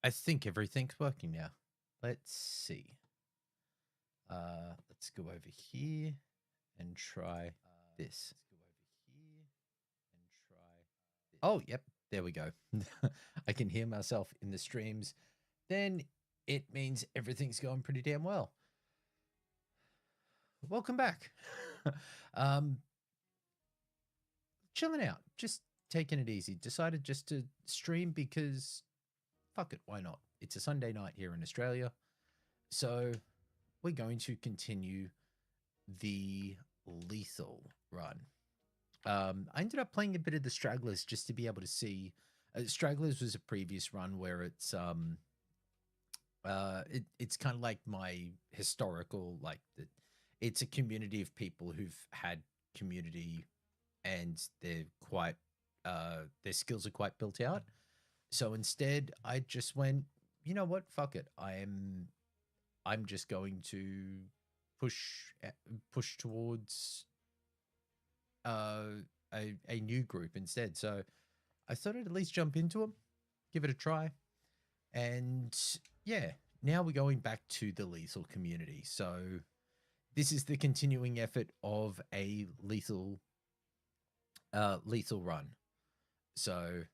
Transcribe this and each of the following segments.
I think everything's working now. Let's see. Let's go over here and try this. Oh, yep. There we go. I can hear myself in the streams. Then it means everything's going pretty damn well. Welcome back. um, chilling out, just taking it easy. Decided just to stream because fuck it, why not? It's a Sunday night here in Australia. So we're going to continue the lethal run. I ended up playing a bit of the Stragglers just to be able to see. Stragglers was a previous run where it's kind of like my historical it's a community of people who've had community and they're quite their skills are quite built out. So instead, I just went, you know what, fuck it. I'm just going to push push towards a new group instead. So I thought I'd at least jump into them, give it a try, and yeah. Now we're going back to the lethal community. So this is the continuing effort of a lethal run. So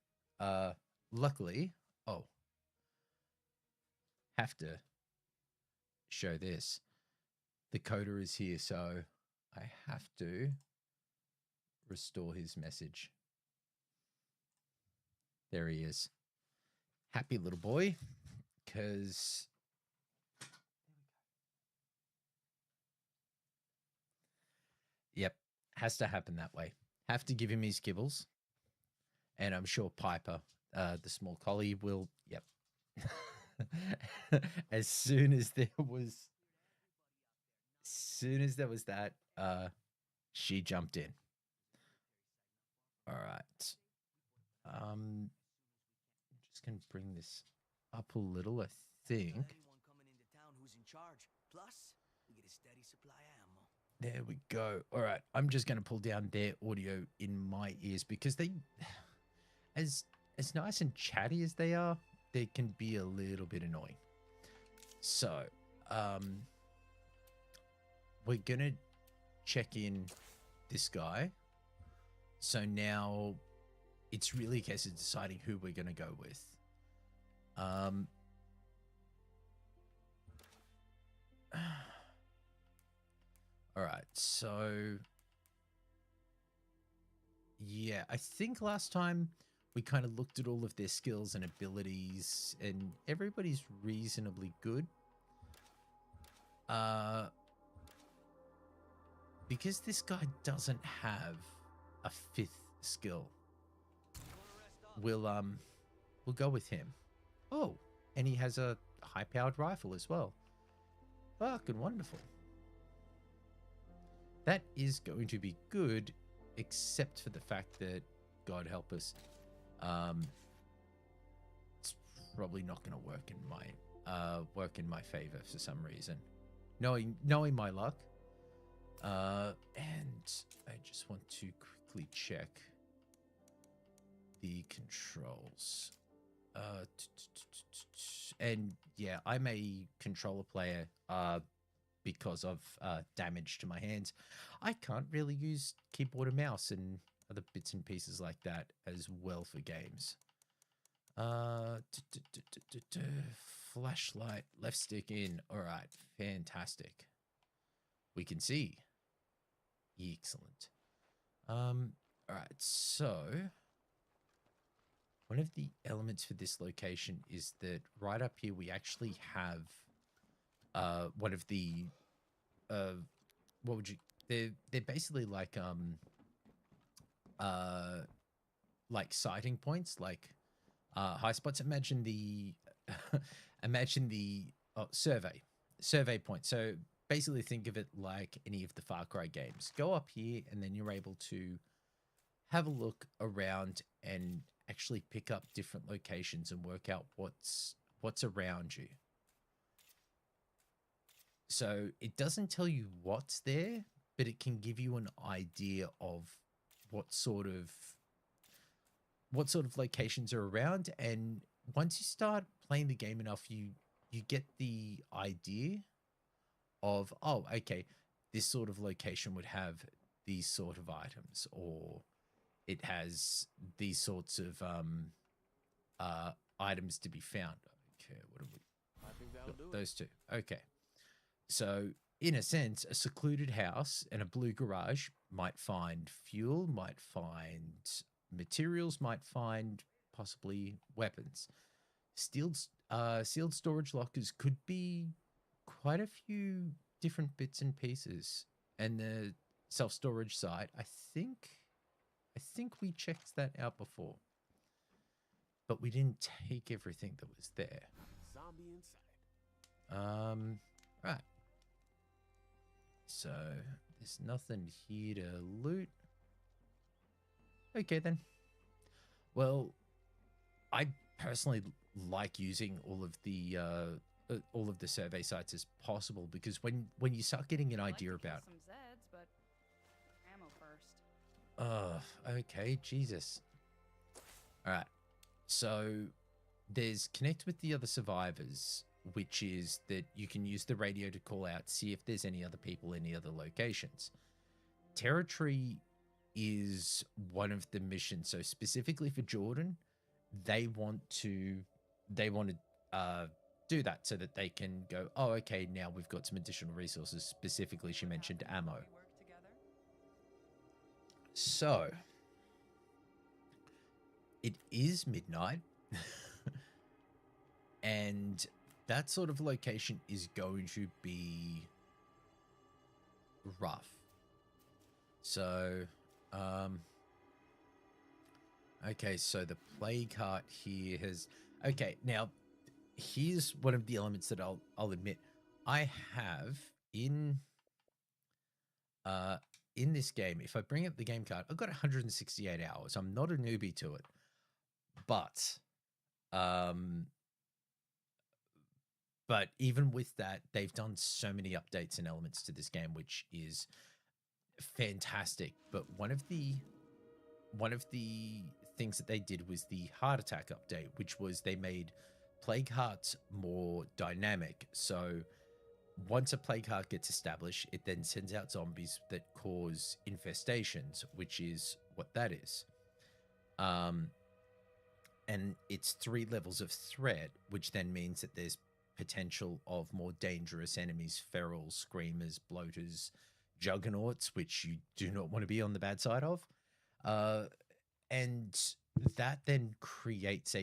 luckily, oh, have to show this. The coder is here, so I have to restore his message. There he is. Happy little boy, because yep, has to happen that way. Have to give him his kibbles, and I'm sure Piper, the small collie, will. Yep. As soon as there was that, she jumped in. All right. Just gonna bring this up a little, I think. There we go. All right. I'm just gonna pull down their audio in my ears because they as nice and chatty as they are, they can be a little bit annoying. So, we're gonna check in this guy. So now it's really a case of deciding who we're gonna go with. All right, so yeah, I think last time we kind of looked at all of their skills and abilities, and everybody's reasonably good. Because this guy doesn't have a 5th skill, we'll go with him. Oh, and he has a high-powered rifle as well. Fucking wonderful. That is going to be good, except for the fact that, God help us, it's probably not going to work in my favor for some reason. Knowing my luck, and I just want to quickly check the controls. And yeah, I'm a controller player because of damage to my hands. I can't really use keyboard and mouse and other bits and pieces like that as well for games. Flashlight, left stick in. All right, fantastic. We can see. Excellent. All right, so one of the elements for this location is that right up here we actually have one of the what would you they're basically like sighting points, like high spots. Imagine the survey point. So basically think of it like any of the Far Cry games. Go up here and then you're able to have a look around and actually pick up different locations and work out what's around you. So it doesn't tell you what's there, but it can give you an idea of what sort of locations are around, and once you start playing the game enough, you get the idea of, oh, okay, this sort of location would have these sort of items, or it has these sorts of uh items to be found. Okay, what have we I think that'll got? do it. Those two. Okay. So in a sense, a secluded house and a blue garage might find fuel, might find materials, might find possibly weapons. Sealed storage lockers could be quite a few different bits and pieces. And the self storage side, I think we checked that out before, but we didn't take everything that was there. Zombie inside. Right. So there's nothing here to loot. Okay then. Well, I personally like using all of the survey sites as possible, because when you start getting an idea about some Zeds, but ammo first. okay, Jesus. All right. So there's connect with the other survivors, which is that you can use the radio to call out, see if there's any other people, any other locations. Territory is one of the missions. So specifically for Jordan, they want to do that so that they can go, oh, okay, now we've got some additional resources. Specifically, she mentioned ammo. So it is midnight. And that sort of location is going to be rough. So, okay, so the plague heart here has, okay, now here's one of the elements that I'll admit I have in this game. If I bring up the game card, I've got 168 hours. I'm not a newbie to it, but even with that, they've done so many updates and elements to this game, which is fantastic. But one of the things that they did was the heart attack update, which was they made plague hearts more dynamic. So once a plague heart gets established, it then sends out zombies that cause infestations, which is what that is. And it's 3 levels of threat, which then means that there's potential of more dangerous enemies, ferals, screamers, bloaters, juggernauts, which you do not want to be on the bad side of. And that then creates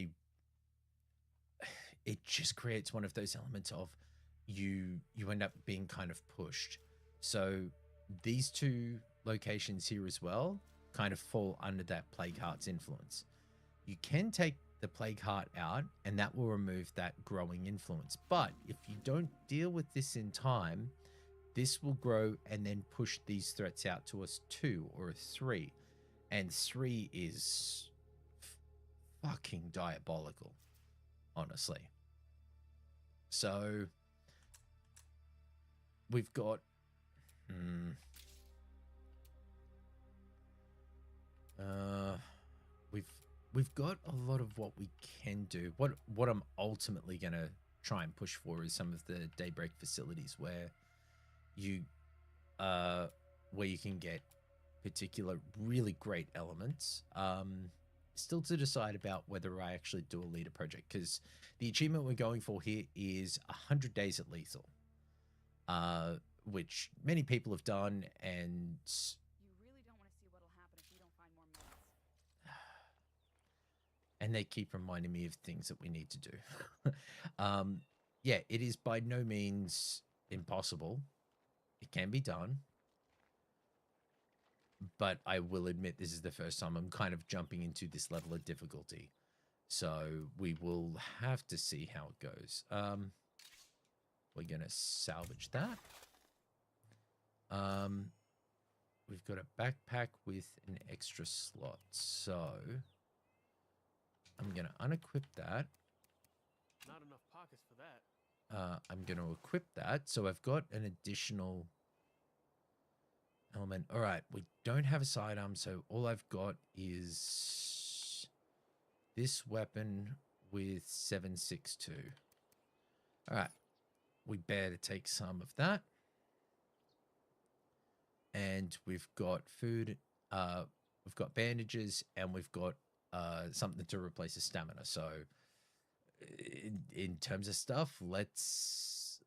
it just creates one of those elements of you end up being kind of pushed. So these 2 locations here as well kind of fall under that plague heart's influence. You can take the plague heart out and that will remove that growing influence. But if you don't deal with this in time, this will grow and then push these threats out to us 2 or a 3. And 3 is fucking diabolical, honestly. So we've got we've got a lot of what we can do. What I'm ultimately gonna try and push for is some of the Daybreak facilities where you can get particular really great elements. Still to decide about whether I actually do a leader project, because the achievement we're going for here is 100 days at lethal, which many people have done, and You really don't want to see what'll happen if you don't find more meds. and they keep reminding me of things that we need to do. Yeah, it is by no means impossible. It can be done. But I will admit this is the first time I'm kind of jumping into this level of difficulty. So we will have to see how it goes. We're going to salvage that. We've got a backpack with an extra slot. So I'm going to unequip that. Not enough pockets for that. I'm going to equip that. So I've got an additional element. All right, we don't have a sidearm, so all I've got is this weapon with 762. All right. We better take some of that. And we've got food, we've got bandages, and we've got something to replace the stamina. So in terms of stuff, let's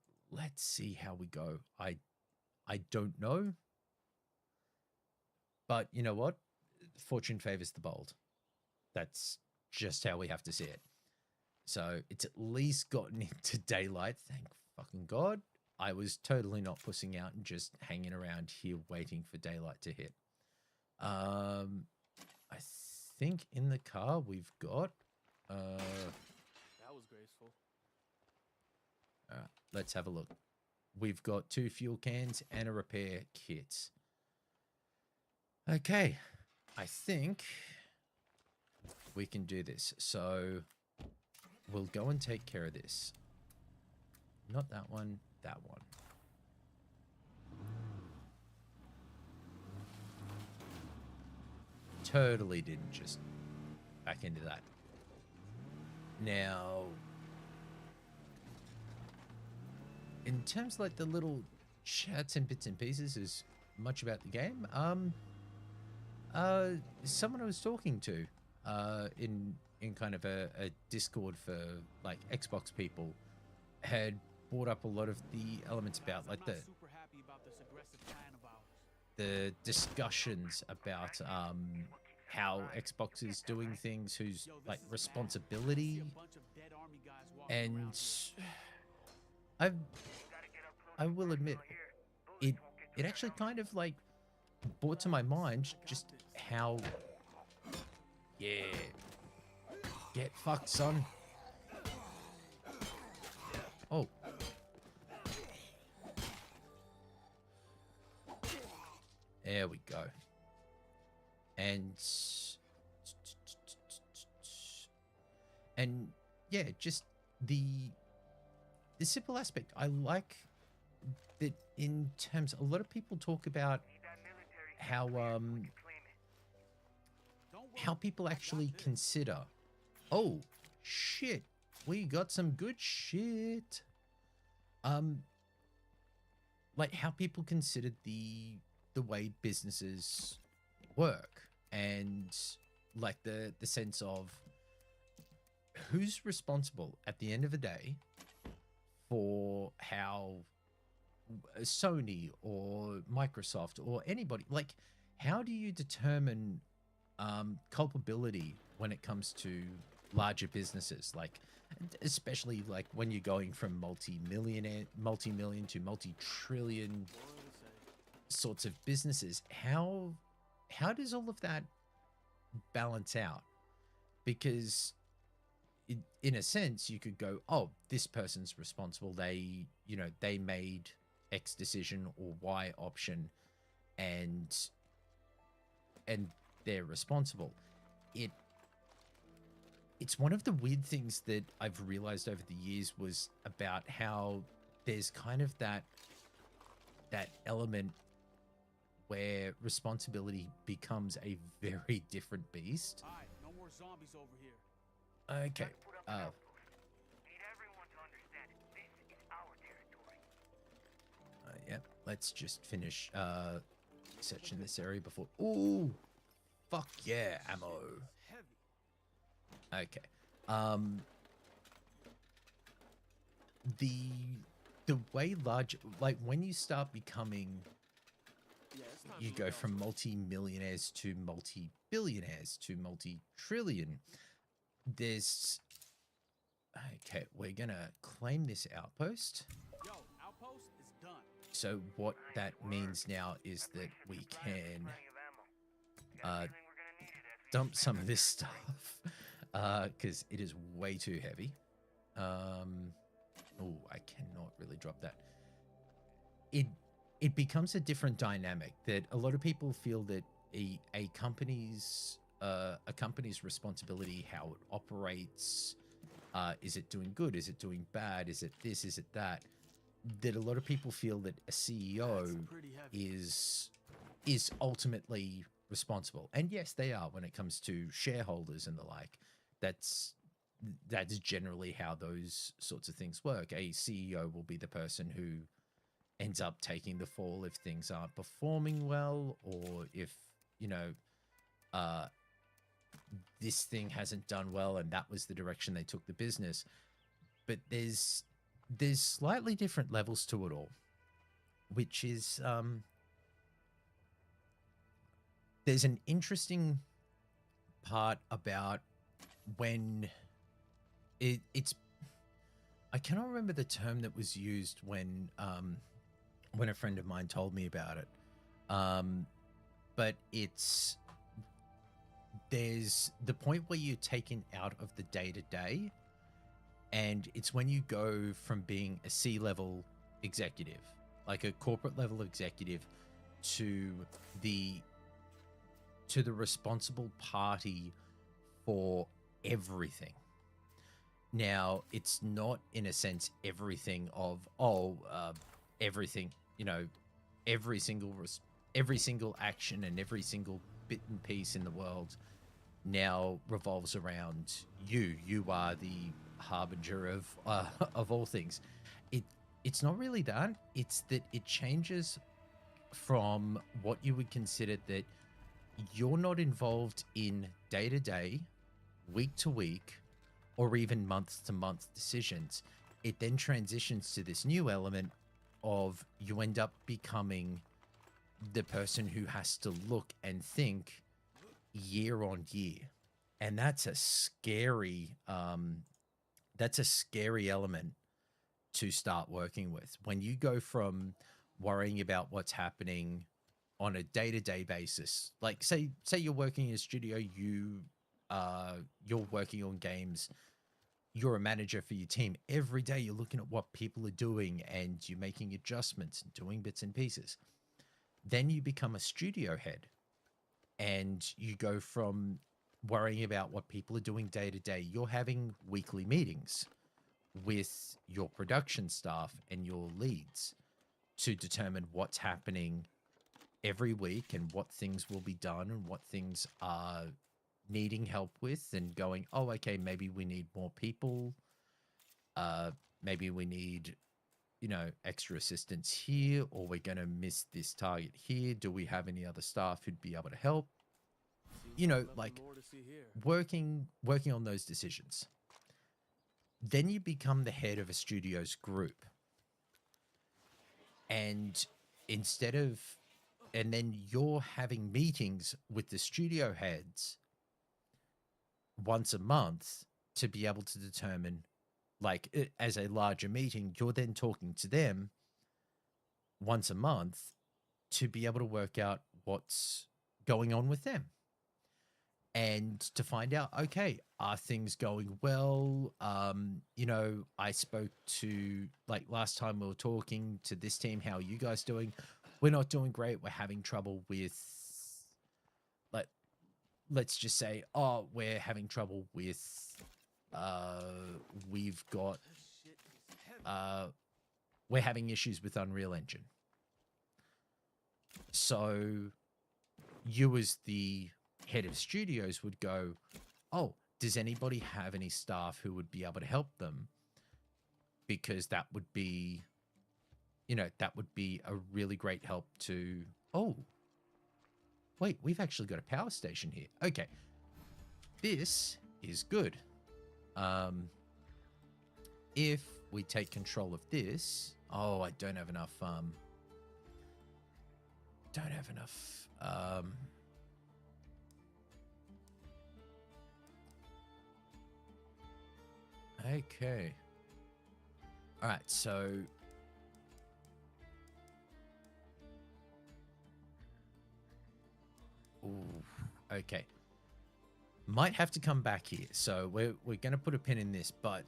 see how we go. I don't know. But you know what? Fortune favors the bold. That's just how we have to see it. So it's at least gotten into daylight, thank fucking God. I was totally not pussing out and just hanging around here waiting for daylight to hit. I think in the car we've got... That was graceful. All right, let's have a look. We've got 2 fuel cans and a repair kit. Okay, I think we can do this. So we'll go and take care of this. Not that one, that one. Totally didn't just back into that. Now, in terms of like the little chats and bits and pieces as much about the game, someone I was talking to in kind of a Discord for like Xbox people had brought up a lot of the elements about like the discussions about how Xbox is doing things, whose like responsibility, and I will admit it actually kind of like brought to my mind just how get fucked, son. Oh. There we go. And yeah, just the simple aspect. I like that in terms, a lot of people talk about how people actually consider, oh shit, we got some good shit. Like how people considered the way businesses work, and like the sense of who's responsible at the end of the day for how Sony or Microsoft or anybody, like how do you determine culpability when it comes to larger businesses, like especially like when you're going from multi-million to multi-trillion sorts of businesses? How does all of that balance out? Because in a sense you could go, oh, this person's responsible, they made X decision or Y option, and they're responsible. It's one of the weird things that I've realized over the years was about how there's kind of that element where responsibility becomes a very different beast. All right, no more zombies over here. Okay. Need everyone to understand this is our territory. Yep. Let's just finish searching this area before. Ooh, fuck yeah, ammo. Heavy. Okay. The way large, like when you start becoming, Yeah, it's time you to go look from elsewhere. multi-millionaires to multi-billionaires to multi-trillion. There's, okay, we're gonna claim this outpost. Yo, outpost is done. So what that means now is that we can Plenty of ammo. uh, We're gonna need it after dump some of this stuff because it is way too heavy. Oh, I cannot really drop that. It becomes a different dynamic that a lot of people feel that a company's responsibility, how it operates, is it doing good, is it doing bad, is it this, is it that, that a lot of people feel that a CEO That's pretty heavy. is ultimately responsible. And yes, they are when it comes to shareholders and the like. That's that's generally how those sorts of things work. A CEO will be the person who ends up taking the fall if things aren't performing well, or if, you know, uh, this thing hasn't done well and that was the direction they took the business. But there's slightly different levels to it all, which is there's an interesting part about when it's I cannot remember the term that was used when a friend of mine told me about it. But there's the point where you're taken out of the day-to-day, and it's when you go from being a C-level executive, like a corporate level executive, to the responsible party for everything. Now, it's not in a sense everything of everything, you know, every single action and every single bit and piece in the world now revolves around you. You are the harbinger of all things. It's not really that. It's that it changes from what you would consider that you're not involved in day-to-day, week-to-week, or even month-to-month decisions. It then transitions to this new element of you end up becoming the person who has to look and think year on year. And that's a scary element to start working with. When you go from worrying about what's happening on a day-to-day basis, like say you're working in a studio, you're working on games, you're a manager for your team. Every day you're looking at what people are doing and you're making adjustments and doing bits and pieces. Then you become a studio head and you go from worrying about what people are doing day to day. You're having weekly meetings with your production staff and your leads to determine what's happening every week and what things will be done and what things are needing help with, and going, oh, okay, maybe we need more people. Maybe we need, you know, extra assistance here, or we're going to miss this target here. Do we have any other staff who'd be able to help? You know, like working on those decisions. Then you become the head of a studio's group. And then you're having meetings with the studio heads once a month to be able to determine, like, as a larger meeting, you're then talking to them once a month to be able to work out what's going on with them and to find out, okay, are things going well? You know, I spoke to, like, last time we were talking to this team, how are you guys doing? We're not doing great. We're having trouble with, like, let's just say, oh, we're having trouble with, we're having issues with Unreal Engine. So you as the head of studios would go, oh, does anybody have any staff who would be able to help them? Because that would be, you know, that would be a really great help to, oh, wait, we've actually got a power station here. Okay, this is good. If we take control of this, oh, I don't have enough, okay. All right, so ooh, okay. Might have to come back here. So we're going to put a pin in this, but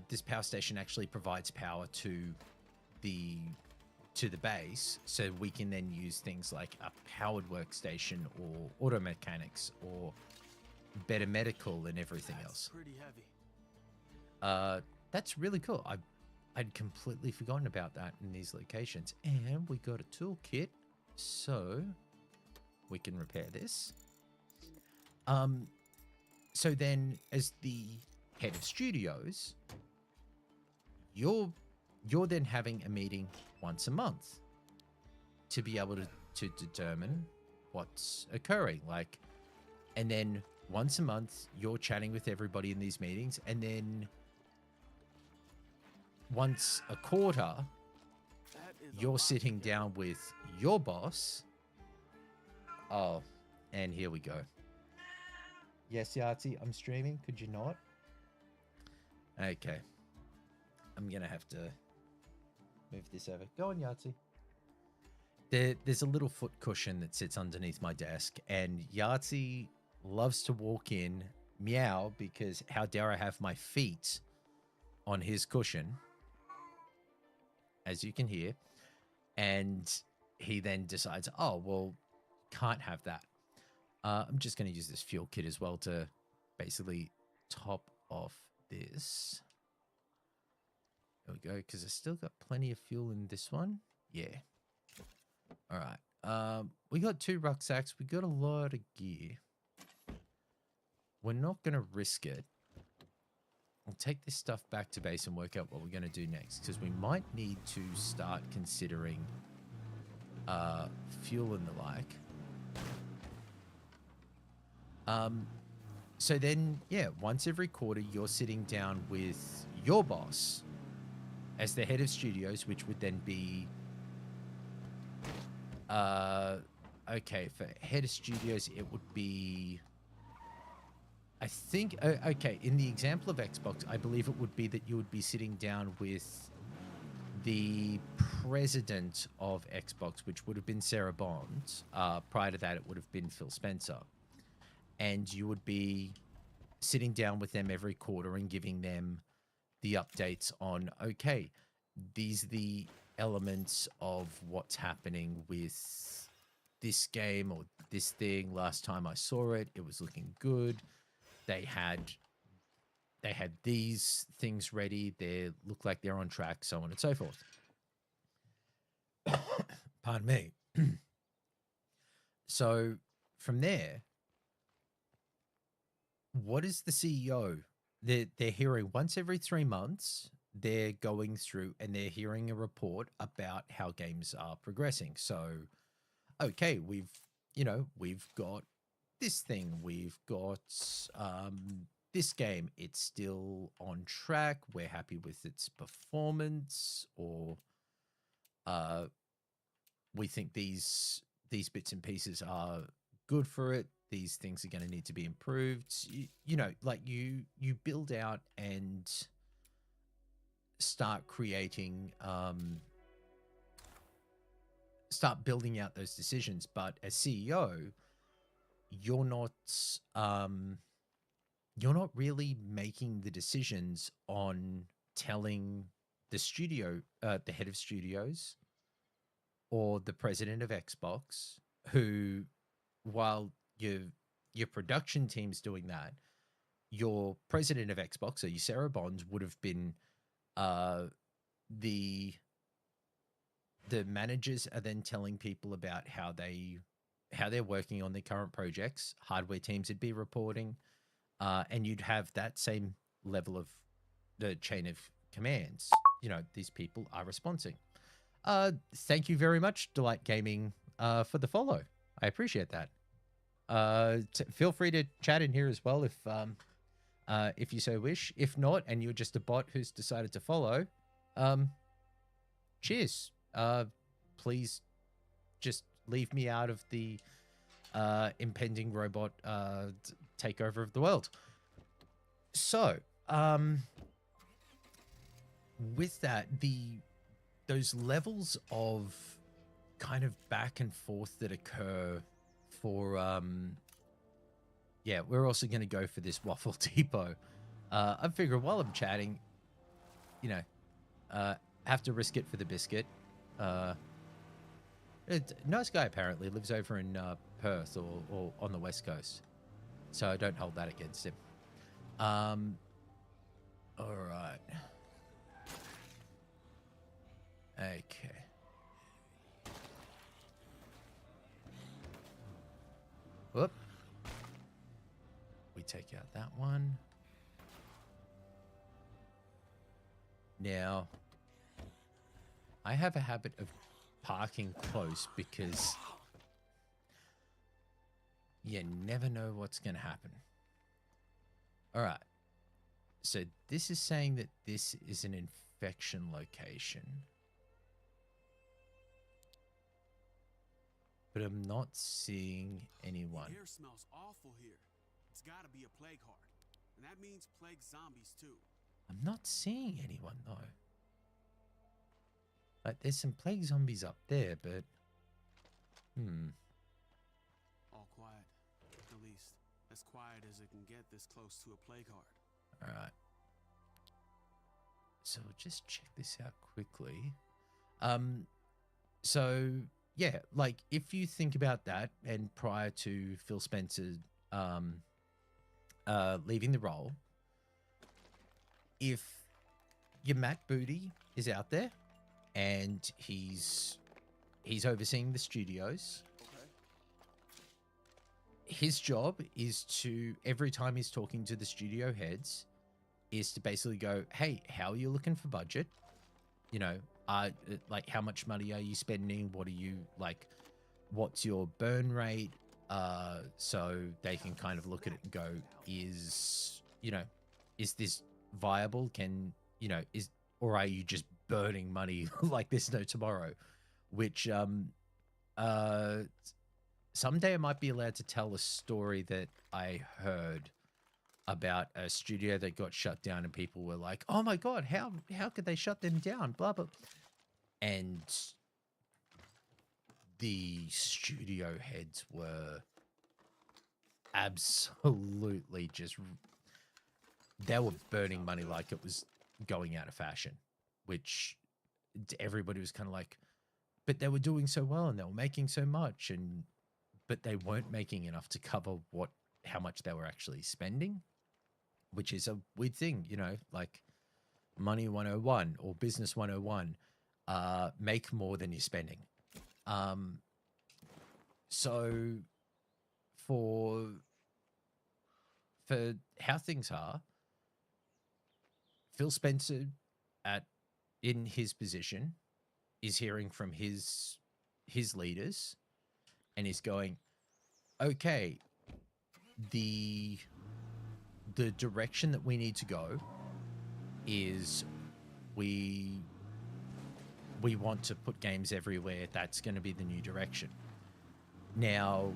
this power station actually provides power to the base, so we can then use things like a powered workstation or auto mechanics or better medical and everything else. Pretty heavy. That's really cool. I'd completely forgotten about that in these locations. And we got a toolkit, so we can repair this. So then as the head of studios, you're then having a meeting once a month to be able to determine what's occurring. Like, and then once a month, you're chatting with everybody in these meetings, and then once a quarter, you're sitting down with your boss. Oh, and here we go. Yes, Yahtzee, I'm streaming. Could you not? Okay. I'm going to have to move this over. Go on, Yahtzee. There's a little foot cushion that sits underneath my desk, and Yahtzee loves to walk in, meow, because how dare I have my feet on his cushion, as you can hear. And he then decides, oh, well, can't have that. I'm just going to use this fuel kit as well to basically top off this. There we go, because I still got plenty of fuel in this one. Yeah. All right. We got 2 rucksacks. We got a lot of gear. We're not going to risk it. We'll take this stuff back to base and work out what we're going to do next, because we might need to start considering fuel and the like. So then, yeah, once every quarter, you're sitting down with your boss as the head of studios, which would then be, okay, for head of studios, it would be, I think, okay, in the example of Xbox, I believe it would be that you would be sitting down with the president of Xbox, which would have been Sarah Bond. Prior to that, it would have been Phil Spencer. And you would be sitting down with them every quarter and giving them the updates on, okay, these are the elements of what's happening with this game or this thing. Last time I saw it, it was looking good. They had these things ready. They look like they're on track, so on and so forth. Pardon me. So from there, what is the CEO? They're hearing once every 3 months. They're going through and they're hearing a report about how games are progressing. So, okay, we've got this thing. We've got this game. It's still on track. We're happy with its performance, or we think these bits and pieces are good for it. These things are going to need to be improved. Like you build out and start creating, start building out those decisions. But as CEO, you're not really making the decisions on telling the studio, the head of studios, or the president of Xbox, who, while your production team's doing that, your president of Xbox, so your Sarah Bonds, would have been the managers are then telling people about how they're working on their current projects. Hardware teams would be reporting, and you'd have that same level of the chain of commands. These people are responding. Thank you very much, Delight Gaming, for the follow. I appreciate that. Feel free to chat in here as well if you so wish. If not, and you're just a bot who's decided to follow, cheers. Please just leave me out of the impending robot takeover of the world. So, with that, those levels of kind of back and forth that occur for we're also going to go for this Waffle Depot. I figure while I'm chatting, have to risk it for the biscuit. Nice guy, apparently lives over in Perth or on the West Coast, so I don't hold that against him. All right. Okay. Whoop. We take out that one. Now, I have a habit of parking close because you never know what's going to happen. All right. So this is saying that this is an infection location. But I'm not seeing anyone. The air smells awful here. It's gotta be a plague heart. And that means plague zombies too. I'm not seeing anyone though. Like there's some plague zombies up there, but All quiet. At least as quiet as it can get this close to a plague heart. all right. So we'll just check this out quickly. So yeah, like if you think about that, and prior to Phil Spencer leaving the role, if your Matt Booty is out there and he's overseeing the studios, his job is to, every time he's talking to the studio heads, is to basically go, hey, how are you looking for budget? You know, like how much money are you spending? What are you like? What's your burn rate? So they can kind of look at it and go, is this viable? Can, or are you just burning money like there's no tomorrow? Which, someday I might be allowed to tell a story that I heard about a studio that got shut down, and people were like, oh my God, how could they shut them down? Blah, blah. And the studio heads were absolutely just, they were burning money like it was going out of fashion, which everybody was kind of like, but they were doing so well and they were making so much, but they weren't making enough to cover how much they were actually spending, which is a weird thing, like money 101 or business 101, make more than you're spending. So for how things are, Phil Spencer in his position is hearing from his leaders and is going, okay, the direction that we need to go is we want to put games everywhere. That's going to be the new direction. Now,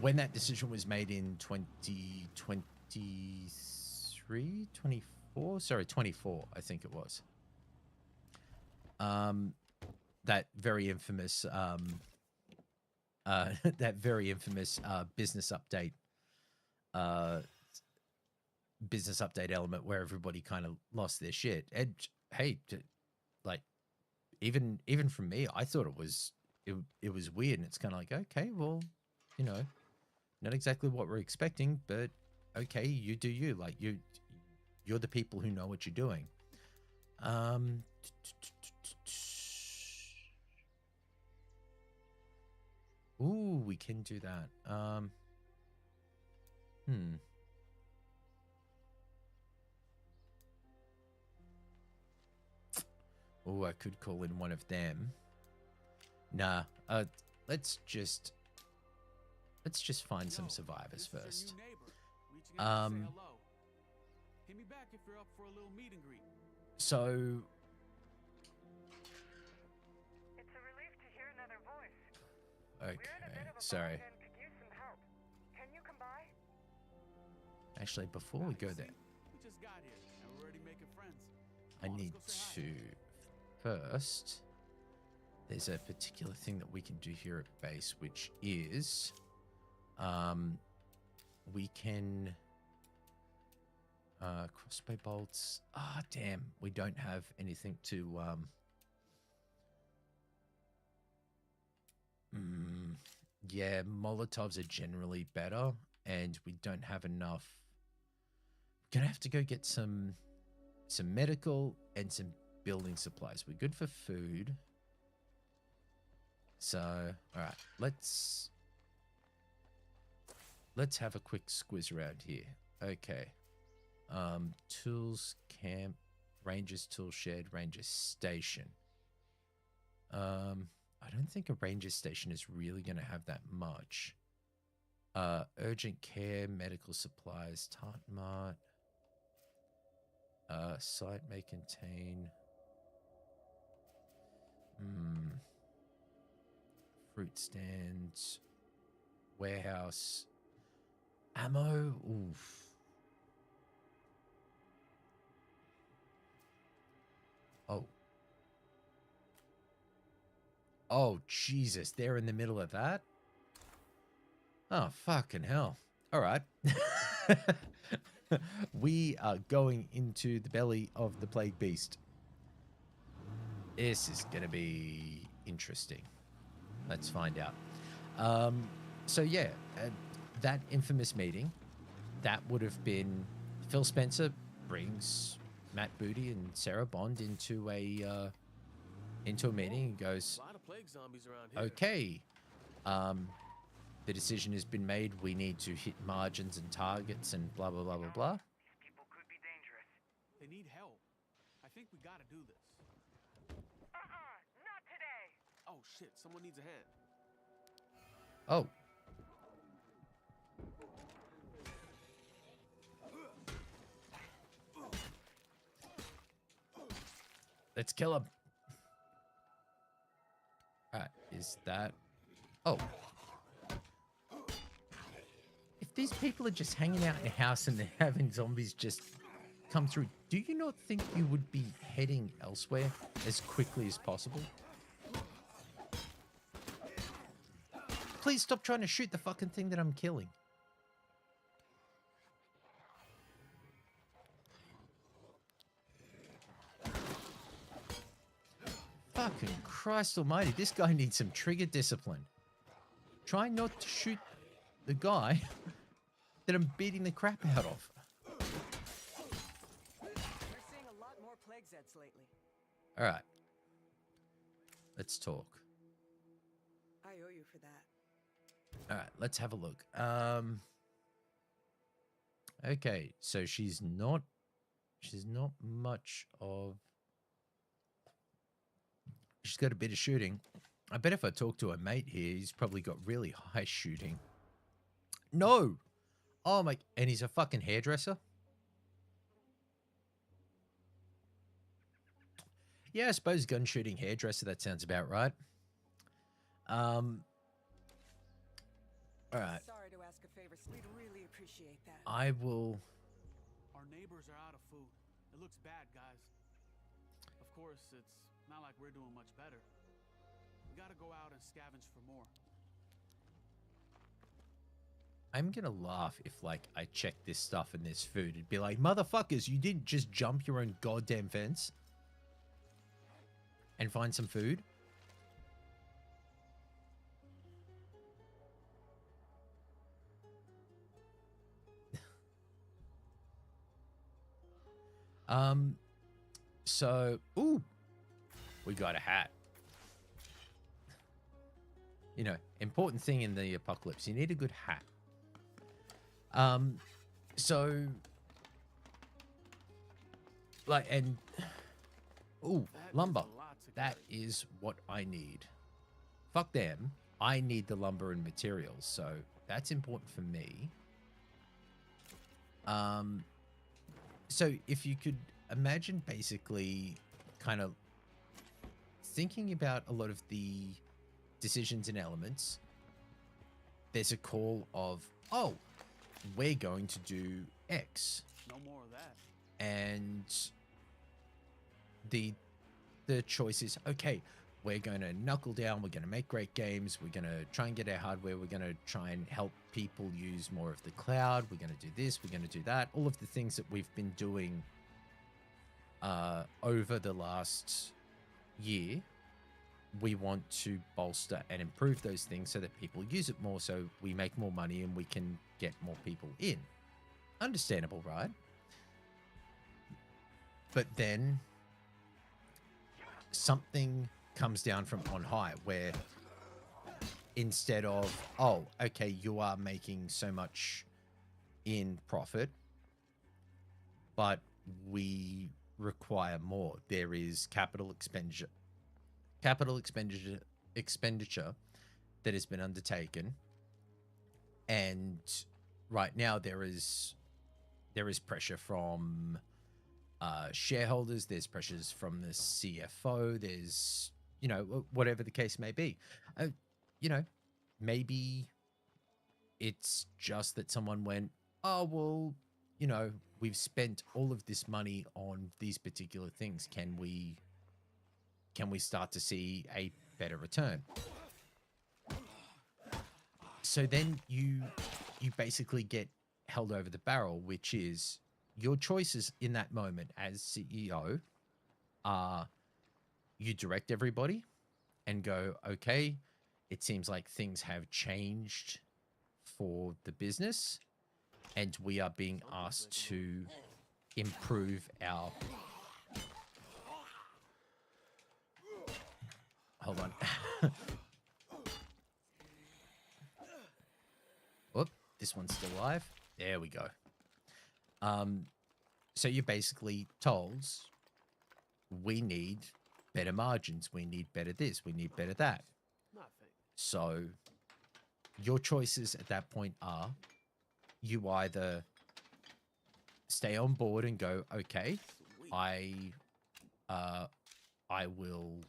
when that decision was made in 24, I think it was. That very infamous business update element where everybody kind of lost their shit. And hey, like even from me, I thought it was weird, and it's kind of like, okay, well, not exactly what we're expecting, but okay, you do you. Like you're the people who know what you're doing. Ooh, we can do that. Oh, I could call in one of them. Nah, let's just find some survivors first. Hit me back if you're up for a little meet and greet. So It's a relief to hear another voice. okay, We're in a bit of a sorry. bind and could use some help. Can you come by? Actually, before we go there, We just got here and we're already making friends. I Come on, need let's go say to hi. first. There's a particular thing that we can do here at base, which is, we can crossbow bolts. Ah, damn, we don't have anything to yeah, Molotovs are generally better, and we don't have enough. Gonna have to go get some medical and some building supplies. We're good for food. So, all right, let's have a quick squiz around here. Okay. Tools, camp, Rangers tool shed, Rangers station. I don't think a Ranger station is really going to have that much. Urgent care, medical supplies, Tartmart. Site may contain fruit stands, warehouse, ammo. Oof. Oh. Oh, Jesus. They're in the middle of that? Oh, fucking hell. All right. We are going into the belly of the plague beast. This is going to be interesting. Let's find out. So, yeah, that infamous meeting, that would have been Phil Spencer brings Matt Booty and Sarah Bond into a meeting and goes, A lot of plague zombies around here. okay, the decision has been made. We need to hit margins and targets and blah, blah, blah, blah, blah. These people could be dangerous. They need help. I think we gotta do this. Not today. Oh shit, someone needs a hand. Oh. Let's kill him. Alright, is that... Oh. If these people are just hanging out in a house and they're having zombies just come through, do you not think you would be heading elsewhere as quickly as possible? Please stop trying to shoot the fucking thing that I'm killing. Fucking Christ almighty, this guy needs some trigger discipline. Try not to shoot the guy that I'm beating the crap out of. We're seeing a lot more plague Zeds lately. Alright. Let's talk. I owe you for that. Alright, let's have a look. Okay, so she's not much of... She's got a bit of shooting. I bet if I talk to a mate here, he's probably got really high shooting. No! Oh my... And he's a fucking hairdresser? Yeah, I suppose gun shooting hairdresser, that sounds about right. Alright. Sorry to ask a favor. We'd really appreciate that. I will... Our neighbors are out of food. It looks bad, guys. Of course, it's not like we're doing much better. We gotta go out and scavenge for more. I'm gonna laugh if, like, I check this stuff and there's food. It'd be like, motherfuckers, you didn't just jump your own goddamn fence and find some food? So, ooh, we got a hat. You know, important thing in the apocalypse, you need a good hat. So, like, and, ooh, That is lumber. a lot to That carry. is what I need. Fuck them. I need the lumber and materials, so that's important for me. So if you could imagine basically kind of thinking about a lot of the decisions and elements, there's a call of, oh, we're going to do X. No more of that. And the choice is, okay, we're going to knuckle down, we're going to make great games, we're going to try and get our hardware, we're going to try and help people use more of the cloud, we're going to do this, we're going to do that, all of the things that we've been doing over the last year. We want to bolster and improve those things so that people use it more, so we make more money and we can get more people in. Understandable, right? But then something comes down from on high where instead of, oh, okay, you are making so much in profit, but we require more. There is expenditure that has been undertaken, and right now there is pressure from shareholders. There's pressures from the CFO. There's, whatever the case may be. You know, maybe it's just that someone went, oh well, we've spent all of this money on these particular things. Can we start to see a better return? So then you basically get held over the barrel, which is your choices in that moment as CEO are you direct everybody and go, okay, it seems like things have changed for the business and we are being asked to improve our... Hold on. Whoop, this one's still alive. There we go. So you're basically told, we need better margins, we need better this, we need better that. So your choices at that point are, you either stay on board and go, okay, I will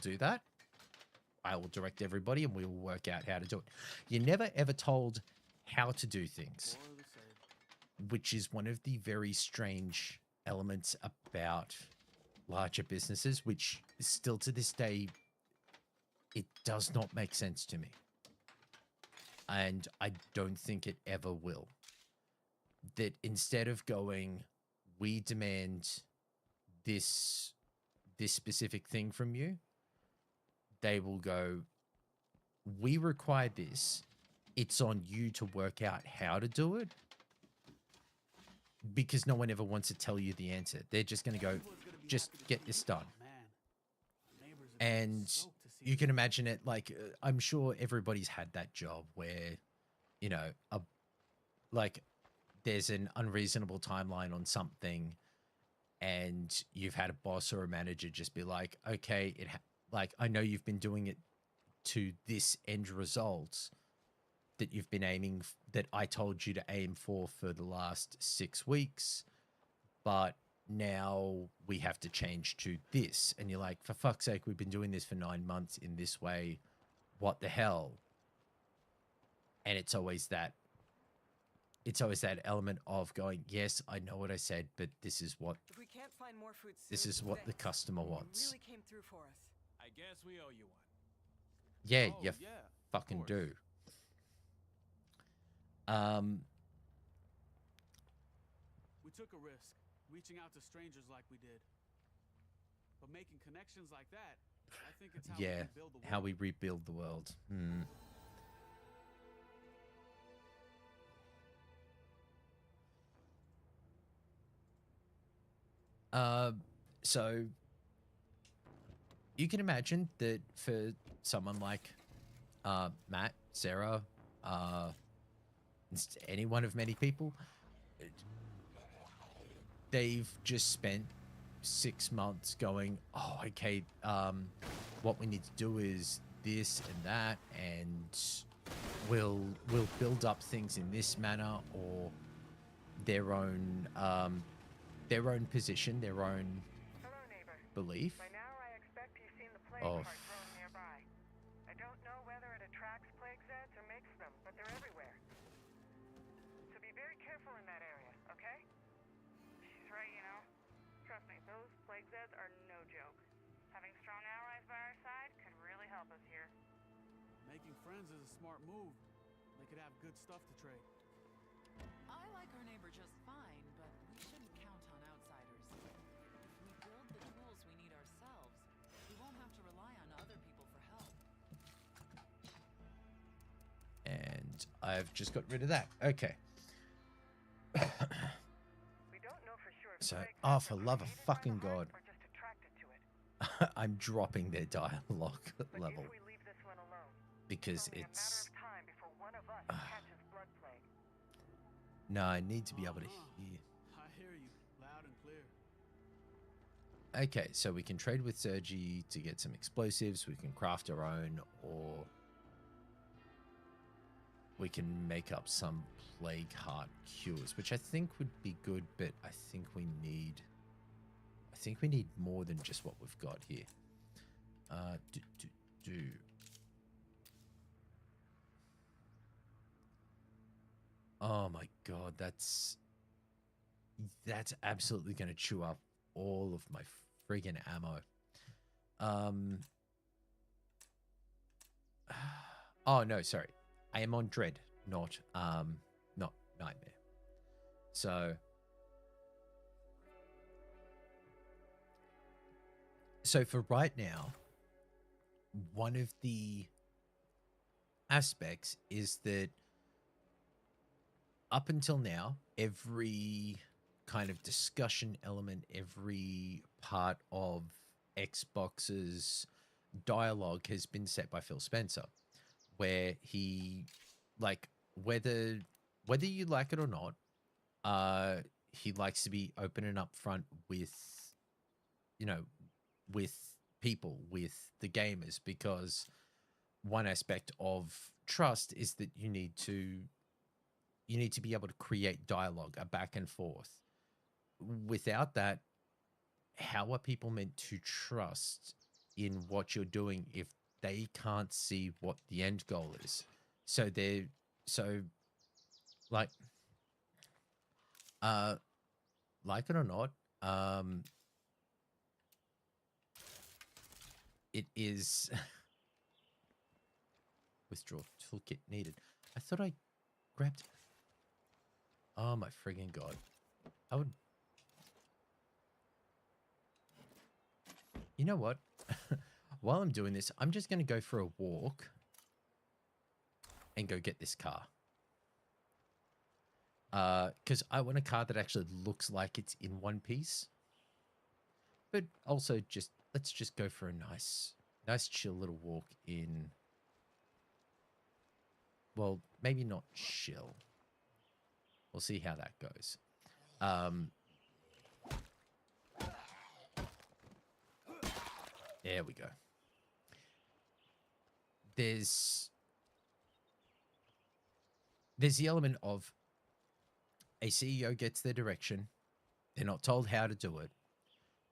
do that. I will direct everybody and we will work out how to do it. You're never ever told how to do things, which is one of the very strange elements about larger businesses, which still to this day, it does not make sense to me. And I don't think it ever will. That instead of going, we demand this specific thing from you, they will go, we require this. It's on you to work out how to do it. Because no one ever wants to tell you the answer. They're just going to go, just get this done. And you can imagine it, like, I'm sure everybody's had that job where, there's an unreasonable timeline on something and you've had a boss or a manager just be like, okay, I know you've been doing it to this end result that you've been aiming, that I told you to aim for the last 6 weeks, but now we have to change to this. And you're like, for fuck's sake, we've been doing this for 9 months in this way. What the hell? And it's always that element of going, yes, I know what I said, but this is what If we can't find more food soon, this is what the thanks. customer You wants. really came through for us. I guess we owe you one. Yeah, Oh, you yeah, fucking course. do. We took a risk, reaching out to strangers like we did. But making connections like that, I think it's how we Yeah, rebuild the world. how we rebuild the world. So you can imagine that for someone like Matt, Sarah, any one of many people, they've just spent 6 months going, oh, okay, what we need to do is this and that, and we'll build up things in this manner, or their own position, their own Hello, neighbor. belief. By now, I expect you've seen the plague Oh. cart thrown nearby. I don't know whether it attracts plague Zeds or makes them, but they're everywhere. So be very careful in that area, okay? She's right, Trust me, those plague Zeds are no joke. Having strong allies by our side could really help us here. Making friends is a smart move. They could have good stuff to trade. I like our neighbor just fine, but we shouldn't count on outsiders. If we build the tools we need ourselves, we won't have to rely on other people for help. And I've just got rid of that. Okay. We don't know for sure if So, plague oh, Zeds for are love of created by the fucking heart God. or just attracted to it. I'm dropping their dialogue But level if we leave this one alone, because only a matter it's... of time before one of us catches blood plague. No, I need to be able to Uh-huh. hear. I hear you, loud and clear. Okay, so we can trade with Sergi to get some explosives. We can craft our own, or we can make up some plague heart cures, which I think would be good, but I think we need more than just what we've got here. Do. Oh my god, that's absolutely going to chew up all of my friggin' ammo. Oh no, sorry. I am on Dread, not Nightmare. So for right now, one of the aspects is that up until now, every kind of discussion element, every part of Xbox's dialogue has been set by Phil Spencer, where he, like, whether you like it or not, he likes to be open and upfront with, you know, with people, with the gamers, because one aspect of trust is that you need to be able to create dialogue, a back and forth. Without that, how are people meant to trust in what you're doing if they can't see what the end goal is? So like it or not, it is withdraw toolkit needed. I thought I grabbed. Oh my friggin' god! I would. You know what? While I'm doing this, I'm just going to go for a walk and go get this car. Because I want a car that actually looks like it's in one piece. But also let's just go for a nice chill little walk in. Well, maybe not chill. We'll see how that goes. There we go. There's the element of a CEO gets their direction. They're not told how to do it,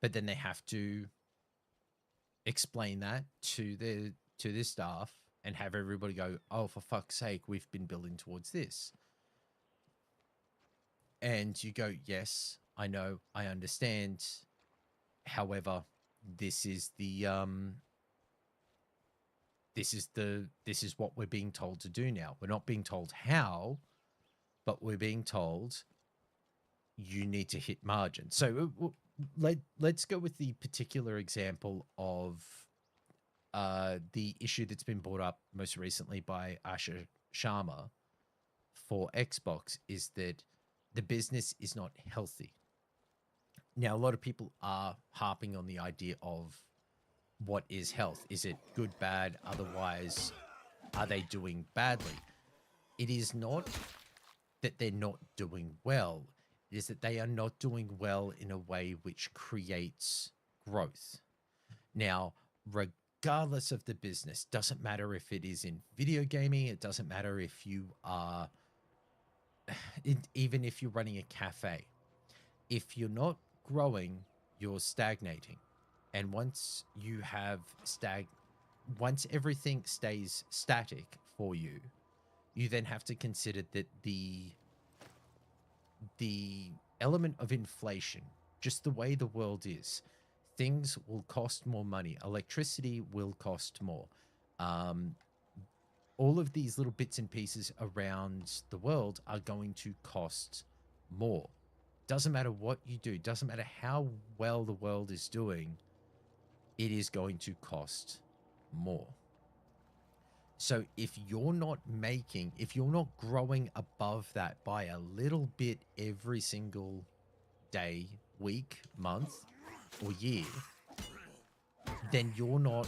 but then they have to explain that to their staff and have everybody go, "Oh, for fuck's sake, we've been building towards this." And you go, "Yes, I know, I understand. However, this is what we're being told to do now. We're not being told how, but we're being told you need to hit margin." So let's go with the particular example of the issue that's been brought up most recently by Asha Sharma for Xbox, is that the business is not healthy. Now, a lot of people are harping on the idea of what is health. Is it good, bad? Otherwise, are they doing badly? It is not that they're not doing well. It is that they are not doing well in a way which creates growth. Now, regardless of the business, doesn't matter if it is in video gaming, it doesn't matter if you are, even if you're running a cafe. If you're not growing, you're stagnating. And once everything stays static for you, you then have to consider that the element of inflation, just the way the world is, things will cost more money. Electricity will cost more. All of these little bits and pieces around the world are going to cost more. Doesn't matter what you do, doesn't matter how well the world is doing, it is going to cost more. So if you're not growing above that by a little bit every single day, week, month, or year, then you're not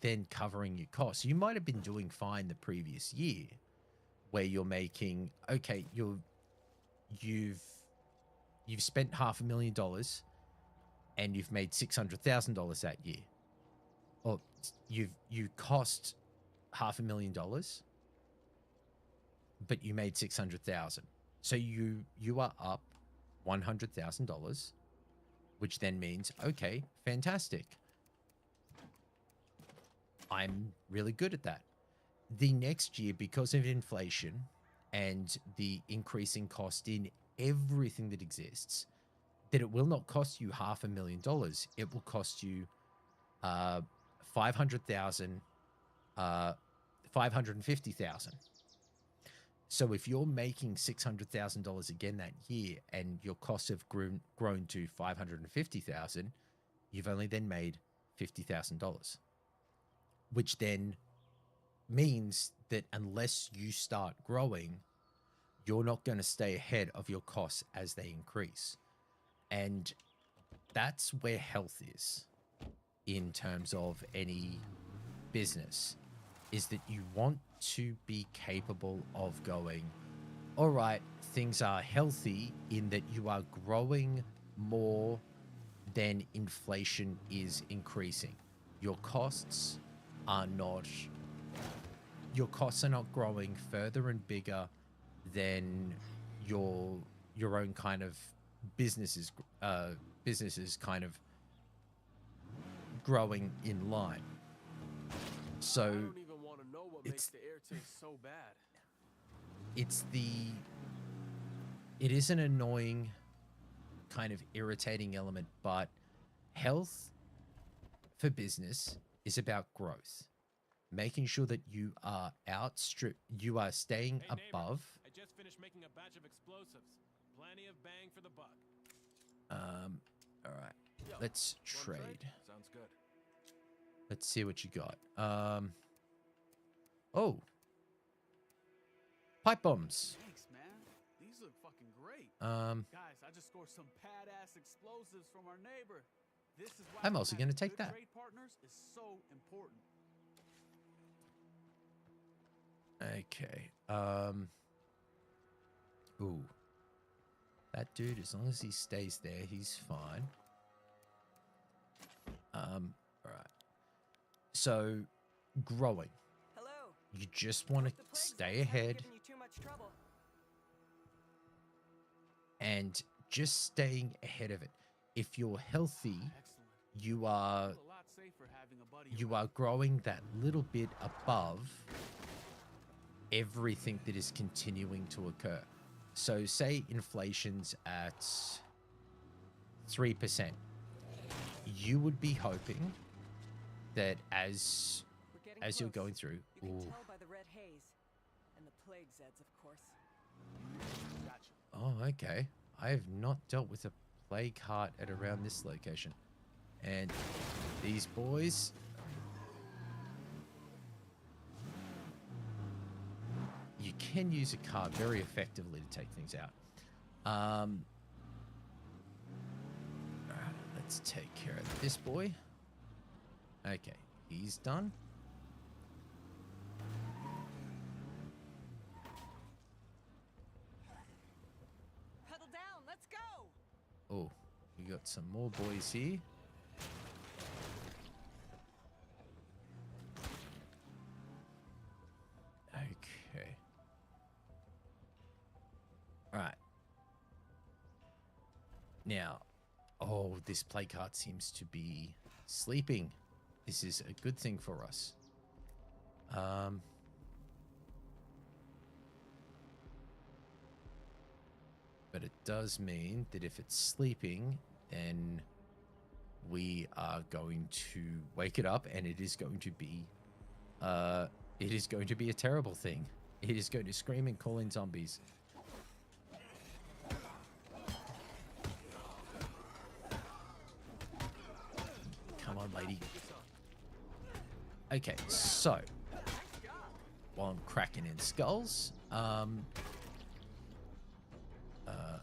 then covering your costs. You might have been doing fine the previous year, where you're making, okay, you've you've spent $500,000 and you've made $600,000 that year, or you cost $500,000, but you made 600,000. So you are up $100,000, which then means, okay, fantastic. I'm really good at that. The next year, because of inflation and the increasing cost in everything that exists, that it will not cost you $500,000. It will cost you 500,000, 550,000. So if you're making $600,000 again that year and your costs have grown to 550,000, you've only then made $50,000, which then means that unless you start growing, you're not going to stay ahead of your costs as they increase. And that's where health is in terms of any business, is that you want to be capable of going, all right, things are healthy in that you are growing more than inflation is increasing. Your costs are not growing further and bigger than your own kind of businesses kind of growing in line. So I don't even want to know what makes the air taste so bad. It is an annoying kind of irritating element, but health for business is about growth. Making sure that you are staying Hey, neighbor, above. I just finished making a batch of explosives. Plenty of bang for the buck. All right, Yo, let's wanna trade. Sounds good. Let's see what you got. Oh, pipe bombs. Thanks, man. These look fucking great. Guys, I just scored some badass explosives from our neighbor. This is why I'm also having gonna take good that. Trade partners is so important. Okay. Ooh. That dude, as long as he stays there, he's fine. All right. So, growing. Hello. You just want to Hope the plague stay zones haven't ahead given you too much trouble. and just staying ahead of it. If you're healthy, Excellent. you are Feel a lot safer having a buddy you around. are growing that little bit above everything that is continuing to occur. So say inflation's at 3%. You would be hoping that as We're getting you're close. going through, You can ooh, tell by the red haze and the plague zeds, of course. Gotcha. oh, okay. I have not dealt with a plague heart at around this location. And these boys, you can use a car very effectively to take things out. Alright, let's take care of this boy. Okay, he's done. Pedal down, let's go! Oh, we got some more boys here. Okay. All right. Now, oh, this play card seems to be sleeping. This is a good thing for us. But it does mean that if it's sleeping, then we are going to wake it up, and it is going to be a terrible thing. It is going to scream and call in zombies. Come on, lady. Okay, so while I'm cracking in skulls, That didn't happen.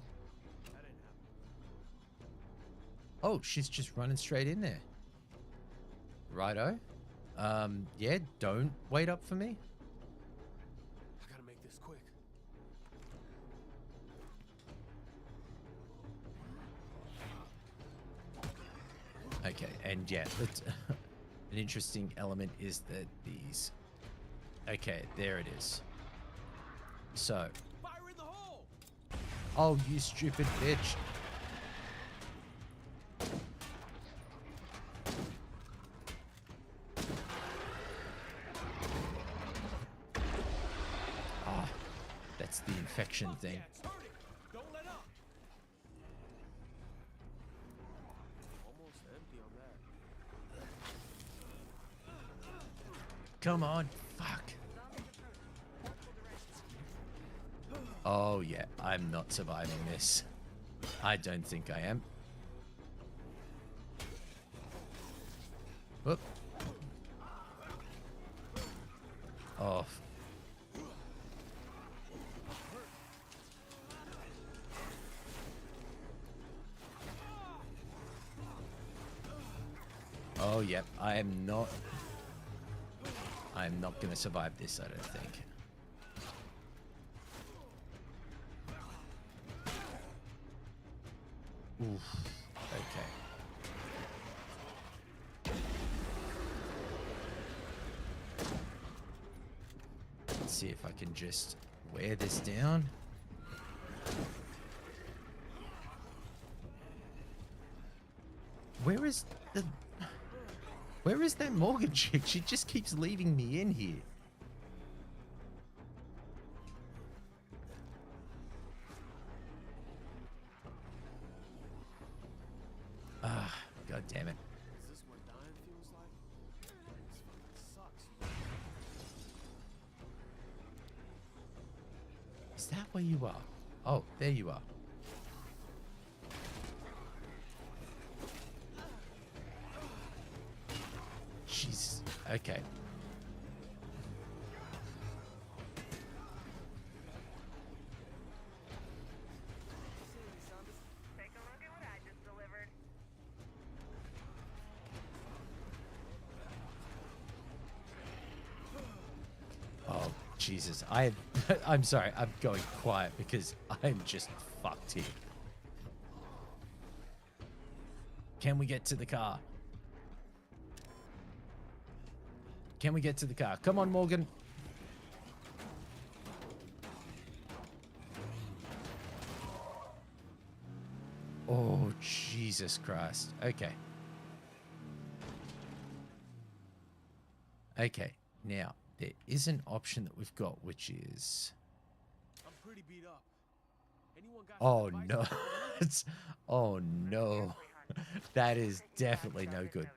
oh, she's just running straight in there. Righto. Yeah, don't wait up for me. I gotta make this quick. Okay, and yeah, an interesting element is that these. Okay, there it is. So, Fire in the hole! oh, you stupid bitch. Ah, that's the infection Fuck thing. yeah, it's hurting! Don't let up! Almost empty on that. Come on, fuck. Oh yeah, I'm not surviving this. I don't think I am. Whoop. Oh. Oh, yep. I'm not going to survive this, I don't think. Oof. Okay. Let's see if I can just wear this down. Where is that Morgan chick? She just keeps leaving me in here. Ah, god damn it. Is this what dying feels like? This fucking sucks. Is that where you are? Oh, there you are. Jesus. Okay. Take a look at what I just delivered. Oh, Jesus. I'm sorry. I'm going quiet because I'm just fucked here. Can we get to the car? Can we get to the car? Come on, Morgan. Oh, Jesus Christ. Okay. Okay. Now, there is an option that we've got, which is... I'm pretty beat up. Anyone got Oh, some advice no. on what to do? It's... Oh, no. That is definitely no good.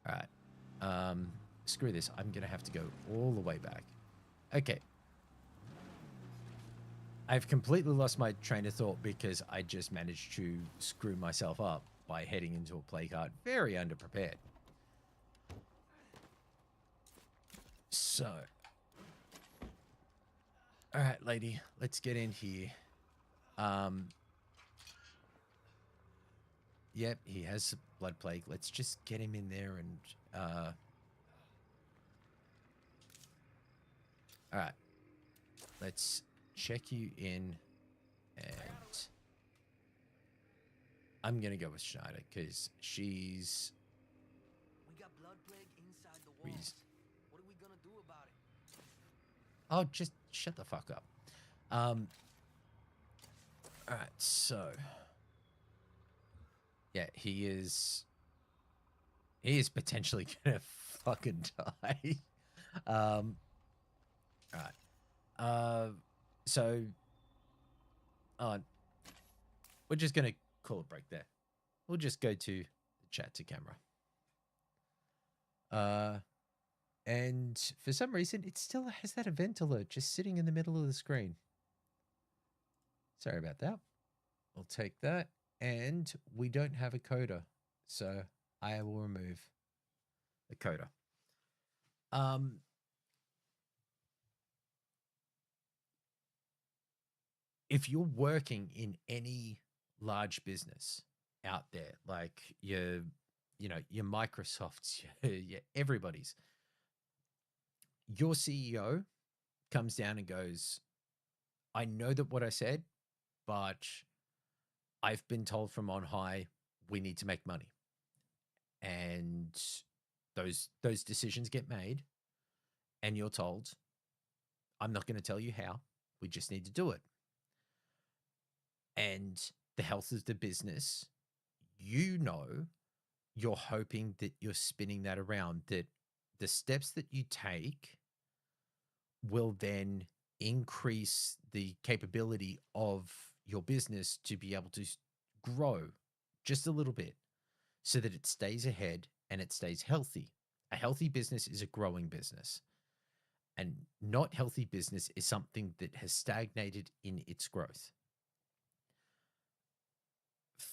All right. Screw this. I'm going to have to go all the way back. Okay. I've completely lost my train of thought because I just managed to screw myself up by heading into a play card. Very underprepared. So. All right, lady. Let's get in here. Yep, he has blood plague. Let's just get him in there and... All right. Let's check you in, and I'm gonna go with Schneider because she's. We got blood plague inside the walls. What are we gonna do about it? Oh, just shut the fuck up. All right, so yeah, he is potentially gonna fucking die. All right. So, we're just gonna call a break there. We'll just go to the chat to camera. And for some reason, it still has that event alert just sitting in the middle of the screen. Sorry about that. We'll take that, and we don't have a coda, so I will remove the coda. If you're working in any large business out there, like your Microsofts, your everybody's, your CEO comes down and goes, I know that what I said, but I've been told from on high, we need to make money. and those decisions get made, and you're told, I'm not going to tell you how, we just need to do it. And the health of the business, you know, you're hoping that you're spinning that around, that the steps that you take will then increase the capability of your business to be able to grow just a little bit so that it stays ahead and it stays healthy. A healthy business is a growing business. And not healthy business is something that has stagnated in its growth.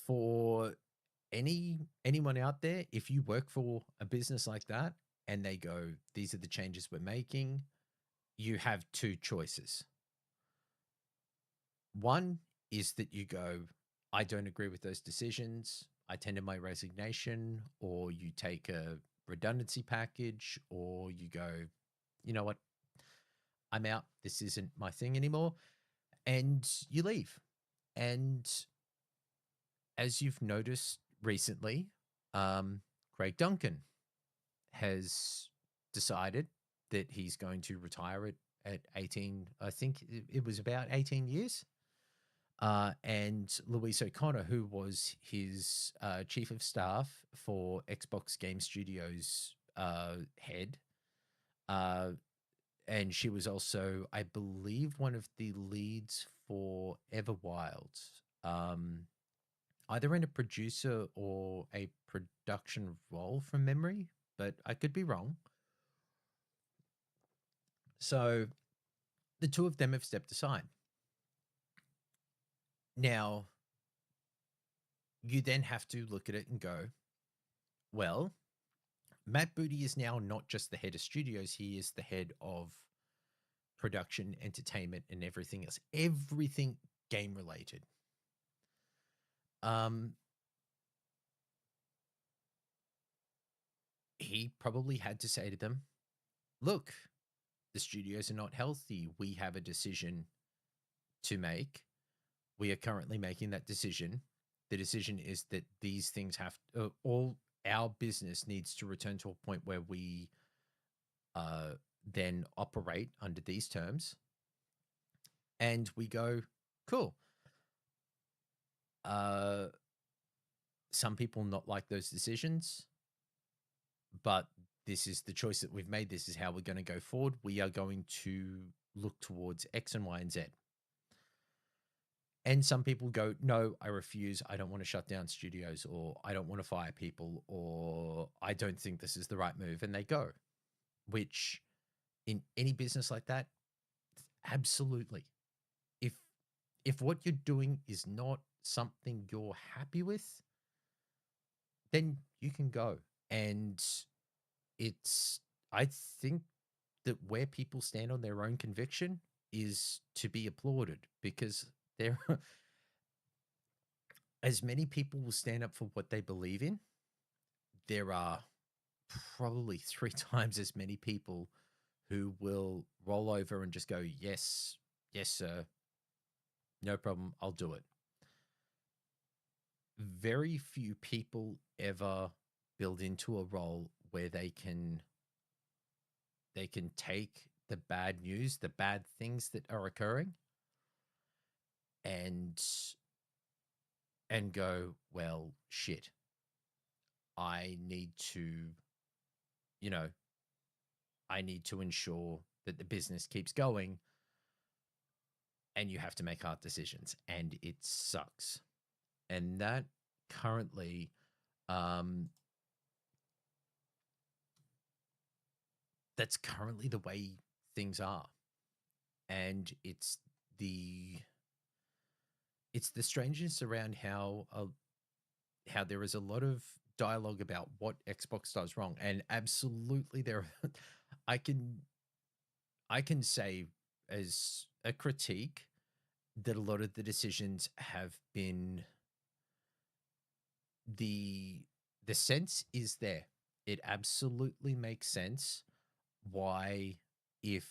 For anyone out there, if you work for a business like that and they go, these are the changes we're making, you have two choices. One is that you go, I don't agree with those decisions, I tender my resignation, or you take a redundancy package, or you go, you know what, I'm out, this isn't my thing anymore, and you leave. And as you've noticed recently, Craig Duncan has decided that he's going to retire at 18, I think it was about 18 years. And Luis O'Connor, who was his chief of staff for Xbox Game Studios head, and she was also, I believe, one of the leads for Everwild, either in a producer or a production role from memory, but I could be wrong. So the two of them have stepped aside. Now, you then have to look at it and go, well, Matt Booty is now not just the head of studios, he is the head of production, entertainment, and everything else. Everything game related. He probably had to say to them, look, the studios are not healthy. We have a decision to make. We are currently making that decision. The decision is that these things have all our business needs to return to a point where we then operate under these terms. And we go, cool. Some people not like those decisions, but this is the choice that we've made. This is how we're going to go forward. We are going to look towards X and Y and Z. And some people go, no, I refuse. I don't want to shut down studios, or I don't want to fire people, or I don't think this is the right move. And they go, which in any business like that, absolutely. If what you're doing is not something you're happy with, then you can go. And I think that where people stand on their own conviction is to be applauded, because there are as many people will stand up for what they believe in. There are probably 3 times as many people who will roll over and just go, yes, sir. No problem. I'll do it. Very few people ever build into a role where they can take the bad news, the bad things that are occurring, and go, well, shit. I need to ensure that the business keeps going, and you have to make hard decisions, and it sucks. And that currently, that's currently the way things are. And it's the strangeness around how there is a lot of dialogue about what Xbox does wrong. And absolutely there, I can say as a critique that a lot of the decisions have been, the sense is there. It absolutely makes sense why, if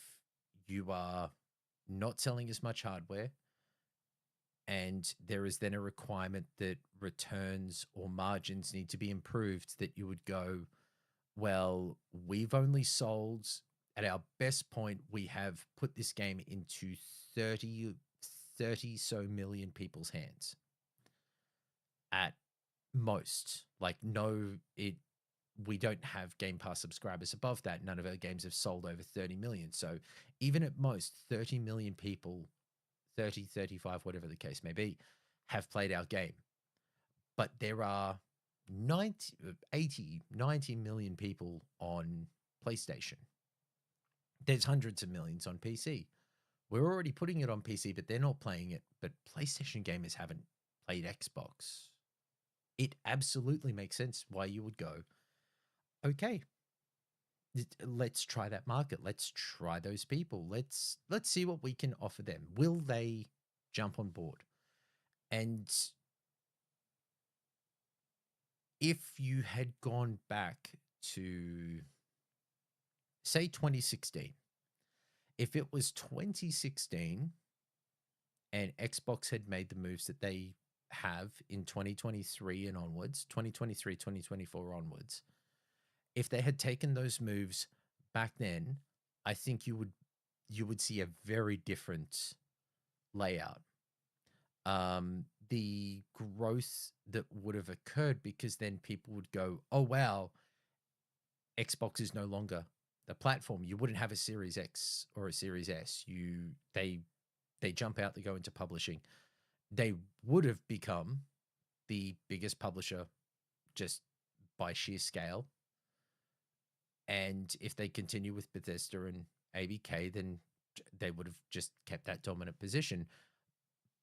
you are not selling as much hardware, and there is then a requirement that returns or margins need to be improved, that you would go, well, we've only sold, at our best point, we have put this game into 30 so million people's hands at most. Like, no, we don't have Game Pass subscribers above that. None of our games have sold over 30 million. So even at most 30 million people, 30, 35, whatever the case may be, have played our game. But there are 80, 90 million people on PlayStation. There's hundreds of millions on PC. We're already putting it on PC, but they're not playing it. But PlayStation gamers haven't played Xbox. It absolutely makes sense why you would go, okay, let's try that market. Let's try those people. Let's see what we can offer them. Will they jump on board? And if you had gone back to, say, 2016, if it was 2016 and Xbox had made the moves that they have in 2023 and onwards, 2023, 2024 onwards, if they had taken those moves back then, I think you would see a very different layout. The growth that would have occurred, because then people would go, oh, wow, Xbox is no longer the platform. You wouldn't have a Series X or a Series S. They jump out, they go into publishing. They would have become the biggest publisher just by sheer scale. And if they continue with Bethesda and ABK, then they would have just kept that dominant position.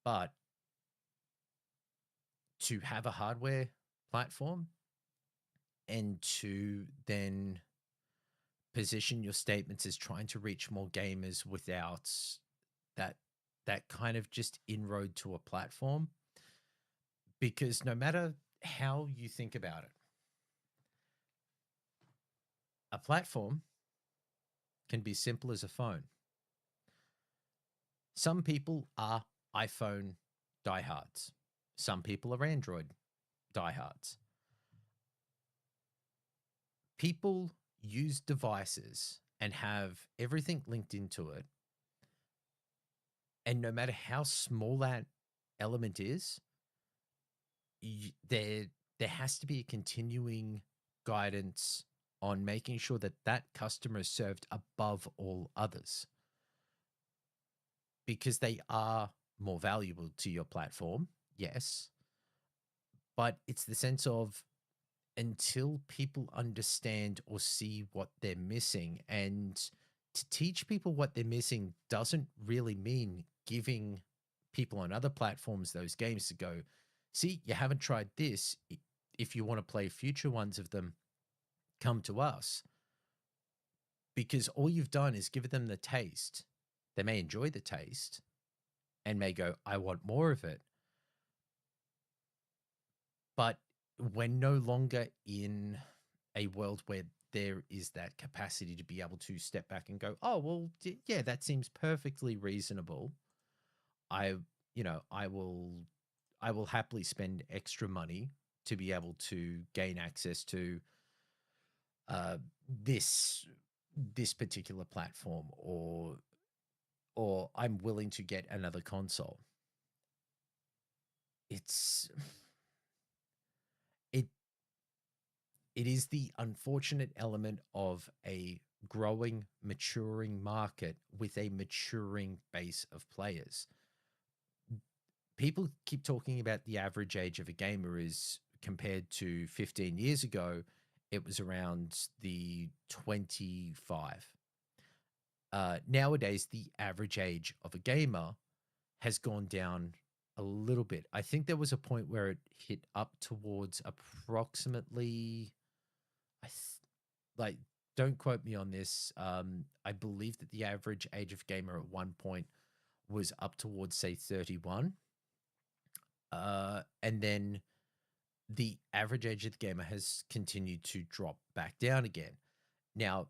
But to have a hardware platform and to then position your statements as trying to reach more gamers without that kind of just inroad to a platform, because no matter how you think about it, a platform can be simple as a phone. Some people are iPhone diehards. Some people are Android diehards. People use devices and have everything linked into it. And no matter how small that element is, there has to be a continuing guidance on making sure that that customer is served above all others, because they are more valuable to your platform, yes, but it's the sense of, until people understand or see what they're missing, and to teach people what they're missing doesn't really mean giving people on other platforms those games to go, see, you haven't tried this. If you want to play future ones of them, come to us. Because all you've done is give them the taste. They may enjoy the taste and may go, I want more of it. But we're no longer in a world where there is that capacity to be able to step back and go, oh, well, yeah, that seems perfectly reasonable. I will happily spend extra money to be able to gain access to this particular platform, or I'm willing to get another console. It is the unfortunate element of a growing, maturing market with a maturing base of players. People keep talking about the average age of a gamer is, compared to 15 years ago, it was around the 25. Nowadays, the average age of a gamer has gone down a little bit. I think there was a point where it hit up towards approximately, don't quote me on this. I believe that the average age of gamer at one point was up towards, say, 31. And then the average age of the gamer has continued to drop back down again. Now,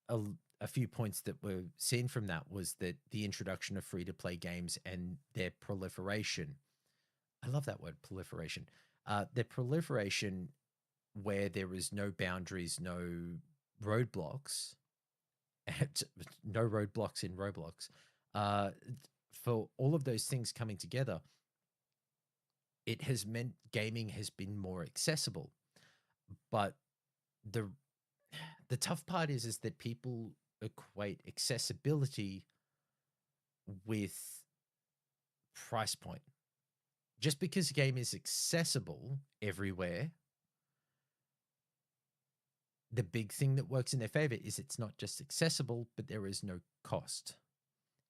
a a few points that were seen from that was that the introduction of free-to-play games and their proliferation. I love that word, proliferation. Their proliferation where there is no boundaries, no roadblocks, no roadblocks in Roblox. For all of those things coming together, it has meant gaming has been more accessible. But the tough part is that people equate accessibility with price point. Just because a game is accessible everywhere, the big thing that works in their favor is it's not just accessible, but there is no cost.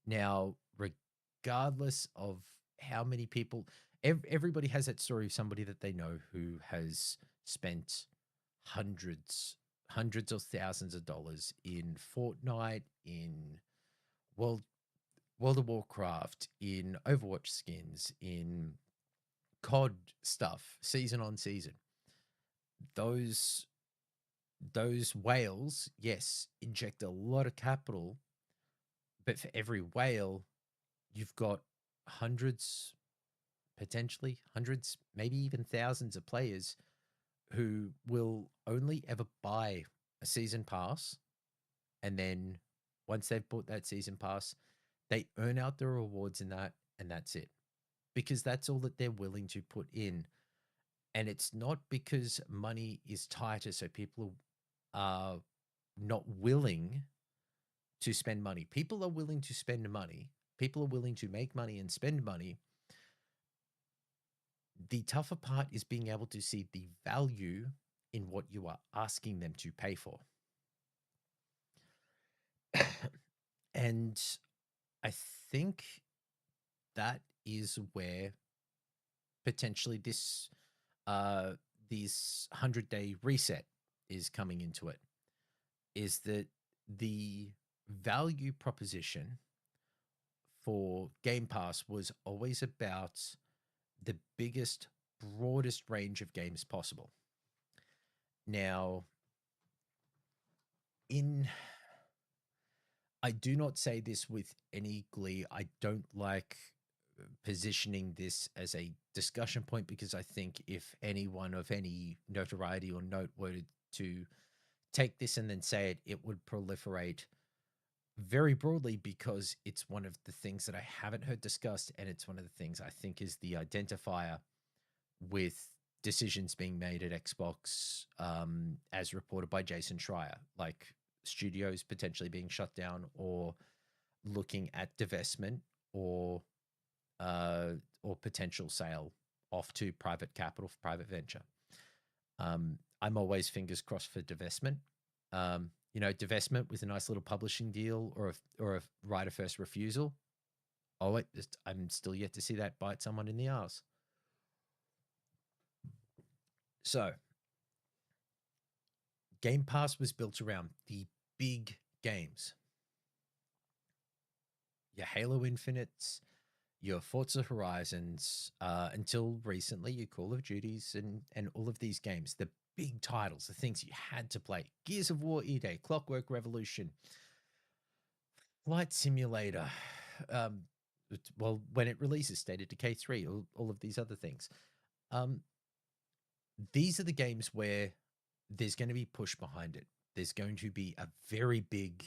Now, regardless of how many people, everybody has that story of somebody that they know who has spent hundreds or thousands of dollars in Fortnite, in World of Warcraft, in Overwatch skins, in COD stuff, season on season. Those whales, yes, inject a lot of capital, but for every whale, you've got hundreds, potentially hundreds, maybe even thousands of players who will only ever buy a season pass. And then once they've bought that season pass, they earn out the rewards in that, and that's it. Because that's all that they're willing to put in. And it's not because money is tighter, so people are not willing to spend money. People are willing to spend money. People are willing to make money and spend money. The tougher part is being able to see the value in what you are asking them to pay for. And I think that is where potentially this these 100-day reset is coming into it, is that the value proposition for Game Pass was always about the biggest, broadest range of games possible. Now, I do not say this with any glee. I don't like positioning this as a discussion point, because I think if anyone of any notoriety or note were to take this and then say it, it would proliferate very broadly, because it's one of the things that I haven't heard discussed, and it's one of the things I think is the identifier with decisions being made at Xbox, as reported by Jason Schreier, like studios potentially being shut down or looking at divestment or potential sale off to private capital for private venture. I'm always fingers crossed for divestment. Divestment with a nice little publishing deal or a right of first refusal. Oh wait, I'm still yet to see that bite someone in the arse. So, Game Pass was built around the big games. Your Halo Infinites, your Forza Horizons, until recently, your Call of Duties and all of these games, the big titles, the things you had to play. Gears of War E-Day, Clockwork Revolution, Flight Simulator, well, when it releases, State of Decay 3, all of these other things. These are the games where there's going to be push behind it. There's going to be a very big,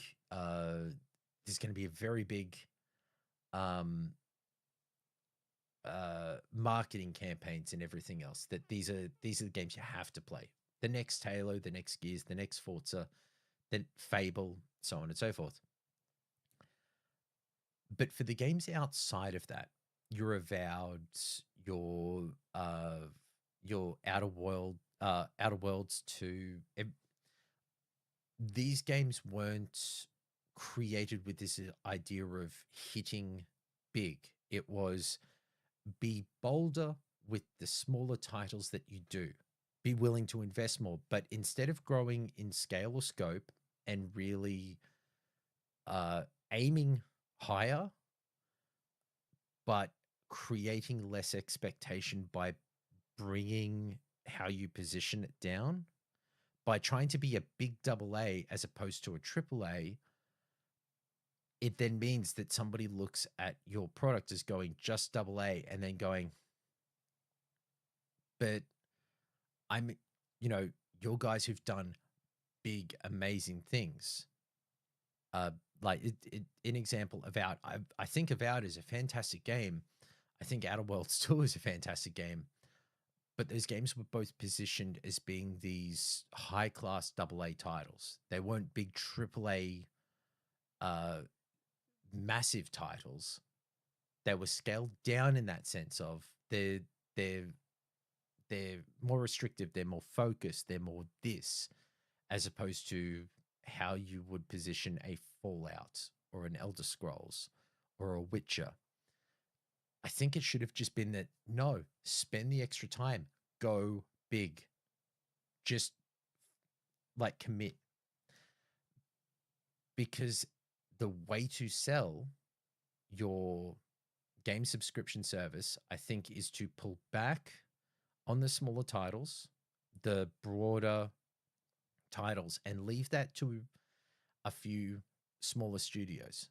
marketing campaigns and everything else, that these are the games you have to play. The next Halo, the next Gears, the next Forza, then Fable, so on and so forth. But for the games outside of that, your Avoweds, your Outer Worlds 2, these games weren't created with this idea of hitting big. It was be bolder with the smaller titles that you do. Be willing to invest more. But instead of growing in scale or scope and really aiming higher, but creating less expectation by bringing how you position it down, by trying to be a big AA as opposed to a AAA, it then means that somebody looks at your product as going just AA and then going, but I'm, your guys who've done big, amazing things. Like an example, Avowed. I think Avowed is a fantastic game. I think Outer Worlds 2 is a fantastic game. But those games were both positioned as being these high-class AA titles. They weren't big AAA, massive titles. They were scaled down in that sense of they're more restrictive, they're more focused, they're more this, as opposed to how you would position a Fallout or an Elder Scrolls or a Witcher. I think it should have just been that, no, spend the extra time, go big, just like commit. Because the way to sell your game subscription service, I think, is to pull back on the smaller titles, the broader titles, and leave that to a few smaller studios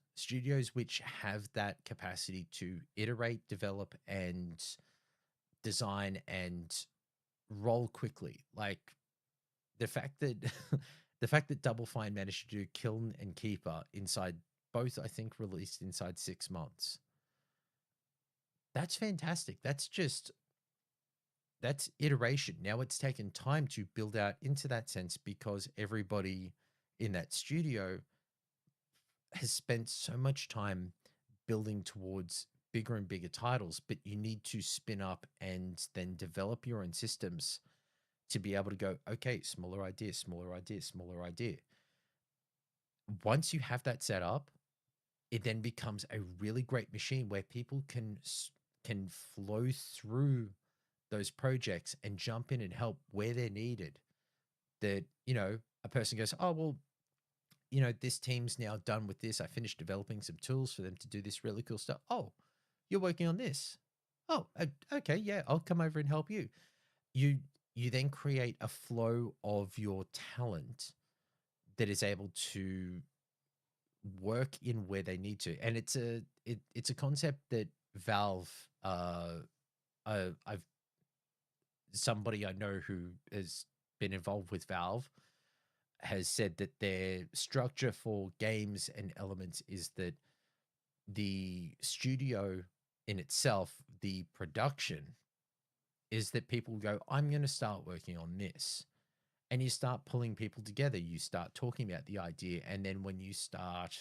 which have that capacity to iterate, develop, and design and roll quickly. Like the fact that Double Fine managed to do Kiln and Keeper inside both, I think, released inside 6 months. That's fantastic. That's iteration. Now it's taken time to build out into that sense because everybody in that studio has spent so much time building towards bigger and bigger titles, but you need to spin up and then develop your own systems to be able to go, okay, smaller idea, smaller idea, smaller idea. Once you have that set up, it then becomes a really great machine where people can flow through those projects and jump in and help where they're needed. That, a person goes, oh, well, this team's now done with this. I finished developing some tools for them to do this really cool stuff. Oh, you're working on this. Oh, okay. Yeah, I'll come over and help you. You then create a flow of your talent that is able to work in where they need to. And it's a concept that Valve, somebody I know who has been involved with Valve has said that their structure for games and elements is that the studio in itself, the production, is that people go, I'm going to start working on this. And you start pulling people together. You start talking about the idea. And then when you start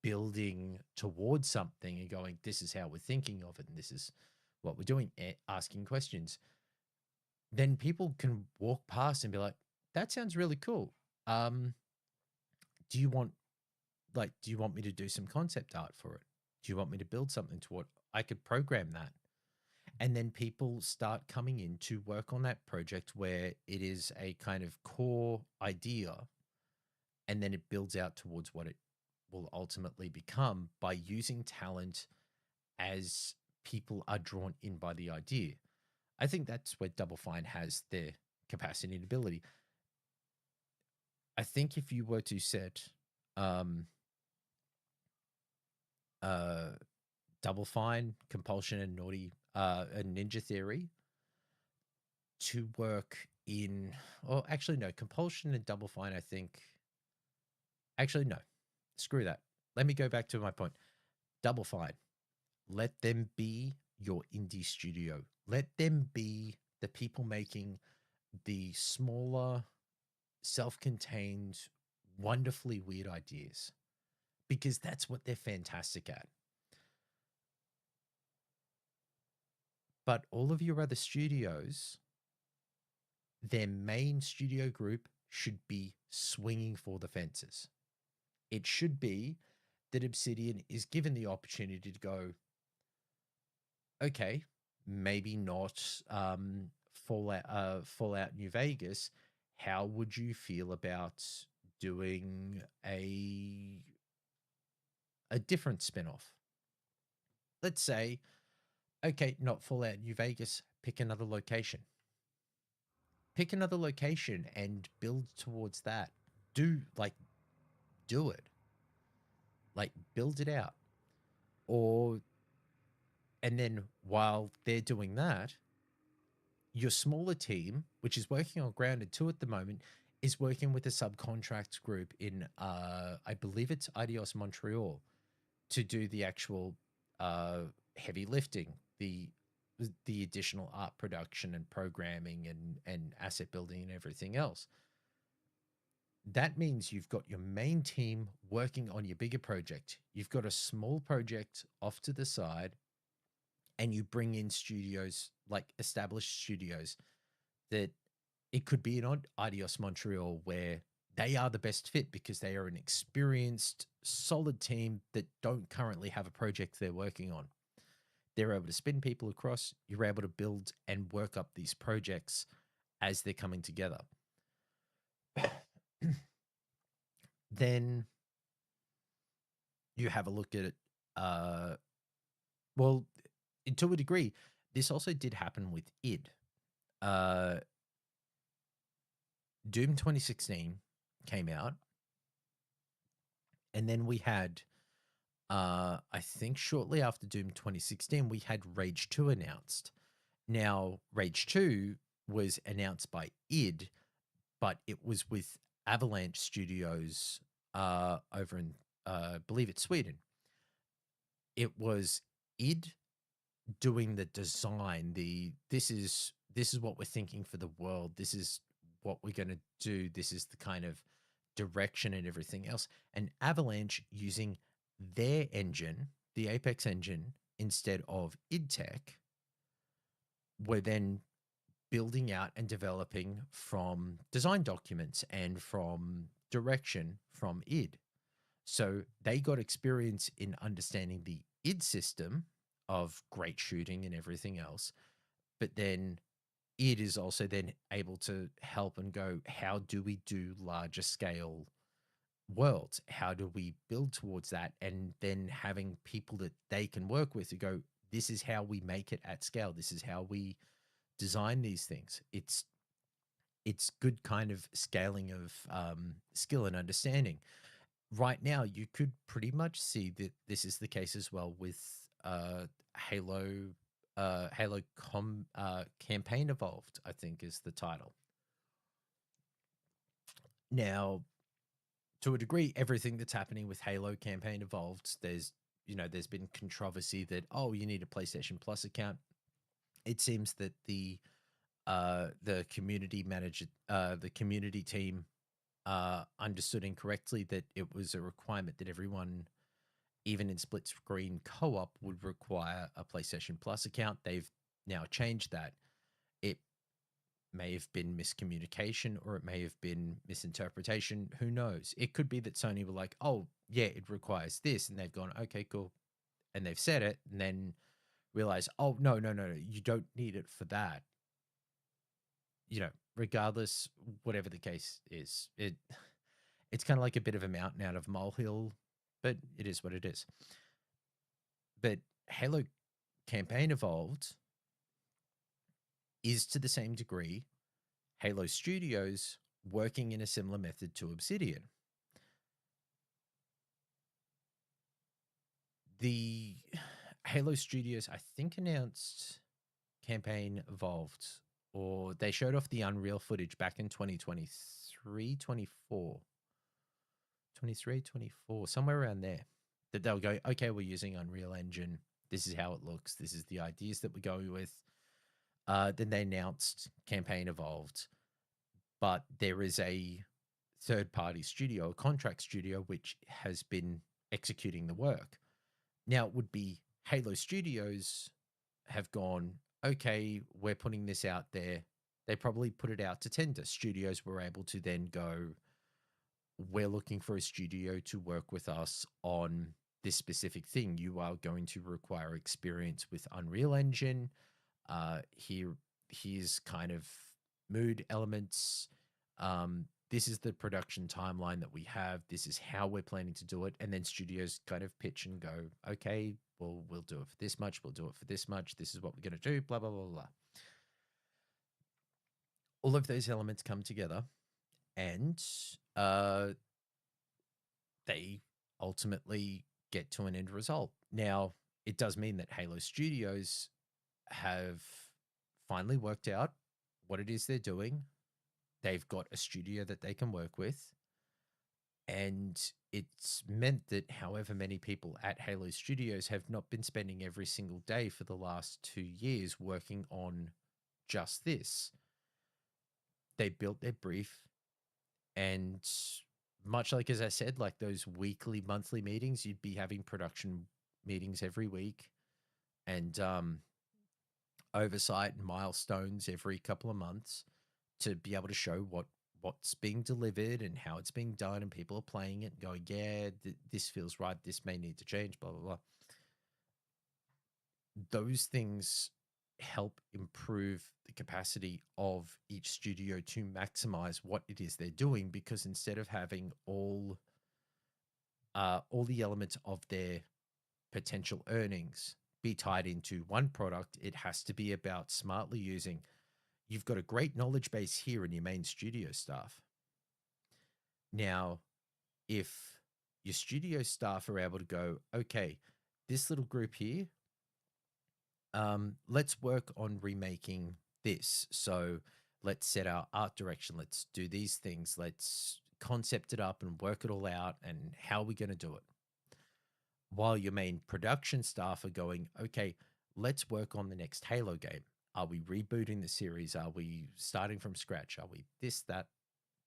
building towards something and going, this is how we're thinking of it, and this is what we're doing, asking questions, then people can walk past and be like, that sounds really cool. Do you want me to do some concept art for it? Do you want me to build something toward? I could program that. And then people start coming in to work on that project where it is a kind of core idea, and then it builds out towards what it will ultimately become by using talent as people are drawn in by the idea. I think that's where Double Fine has their capacity and ability. I think if you were to set Double Fine, Compulsion, and Naughty and Ninja Theory to work in, or actually no, Compulsion and Double Fine, I think. Actually, no, screw that. Let me go back to my point. Double Fine, let them be your indie studio. Let them be the people making the smaller, self-contained, wonderfully weird ideas, because that's what they're fantastic at. But all of your other studios, their main studio group should be swinging for the fences. It should be that Obsidian is given the opportunity to go, okay, maybe not Fallout New Vegas. How would you feel about doing a different spin-off? Let's say, okay, not Fallout New Vegas, pick another location. Pick another location and build towards that. Do it. like build it out. Or, and then while they're doing that, your smaller team, which is working on Grounded 2 at the moment, is working with a subcontract group in, I believe it's Idios Montreal, to do the actual heavy lifting, the additional art production and programming and asset building and everything else. That means you've got your main team working on your bigger project. You've got a small project off to the side, and you bring in studios, like established studios, that it could be an Idios Montreal where they are the best fit because they are an experienced, solid team that don't currently have a project they're working on. They're able to spin people across. You're able to build and work up these projects as they're coming together. Then you have a look at it. Well, to a degree, this also did happen with id. Doom 2016 came out, and then we had, I think shortly after Doom 2016, we had Rage 2 announced. Now, Rage 2 was announced by id, but it was with Avalanche Studios over in, I believe it's Sweden. It was id doing the design, this is what we're thinking for the world, this is what we're going to do, this is the kind of direction and everything else, and Avalanche using their engine, the Apex engine, instead of id Tech, were then building out and developing from design documents and from direction from id. So they got experience in understanding the id system of great shooting and everything else, but then id is also then able to help and go, how do we do larger scale worlds? How do we build towards that? And then having people that they can work with to go, this is how we make it at scale. This is how we design these things. It's good kind of scaling of skill and understanding. Right now, you could pretty much see that this is the case as well with Halo Campaign Evolved, I think is the title. Now, to a degree, everything that's happening with Halo Campaign Evolved, there's been controversy that, oh, you need a PlayStation Plus account. It seems that the community manager, the community team, understood incorrectly that it was a requirement that everyone, even in split screen co-op, would require a PlayStation Plus account. They've now changed that. It may have been miscommunication, or it may have been misinterpretation. Who knows? It could be that Sony were like, oh, yeah, it requires this. And they've gone, okay, cool. And they've said it, and then realize, oh, no, you don't need it for that. Regardless, whatever the case is, it's kind of like a bit of a mountain out of molehill, but it is what it is. But Halo Campaign Evolved is, to the same degree, Halo Studios working in a similar method to Obsidian. The Halo Studios, I think, announced Campaign Evolved, or they showed off the Unreal footage back in 2023, 24, somewhere around there, that they'll go, okay, we're using Unreal Engine. This is how it looks. This is the ideas that we're going with. Then they announced Campaign Evolved, but there is a third-party studio, a contract studio, which has been executing the work. Now, it would be Halo Studios have gone, okay, we're putting this out there. They probably put it out to tender. Studios were able to then go, we're looking for a studio to work with us on this specific thing. You are going to require experience with Unreal Engine. Here's kind of mood elements. This is the production timeline that we have. This is how we're planning to do it. And then studios kind of pitch and go, okay, well, we'll do it for this much. We'll do it for this much. This is what we're going to do, blah, blah, blah, blah. All of those elements come together, and they ultimately get to an end result. Now, it does mean that Halo Studios have finally worked out what it is they're doing. They've got a studio that they can work with. And it's meant that however many people at Halo Studios have not been spending every single day for the last 2 years working on just this. They built their brief, and much like, as I said, like those weekly, monthly meetings, you'd be having production meetings every week and oversight and milestones every couple of months to be able to show what's being delivered and how it's being done, and people are playing it and going, yeah, this feels right, this may need to change, blah, blah, blah. Those things help improve the capacity of each studio to maximize what it is they're doing, because instead of having all the elements of their potential earnings be tied into one product, it has to be about smartly using. You've got a great knowledge base here in your main studio staff. Now, if your studio staff are able to go, okay, this little group here, let's work on remaking this. So let's set our art direction. Let's do these things. Let's concept it up and work it all out. And how are we going to do it? While your main production staff are going, okay, let's work on the next Halo game. Are we rebooting the series? Are we starting from scratch? Are we this, that,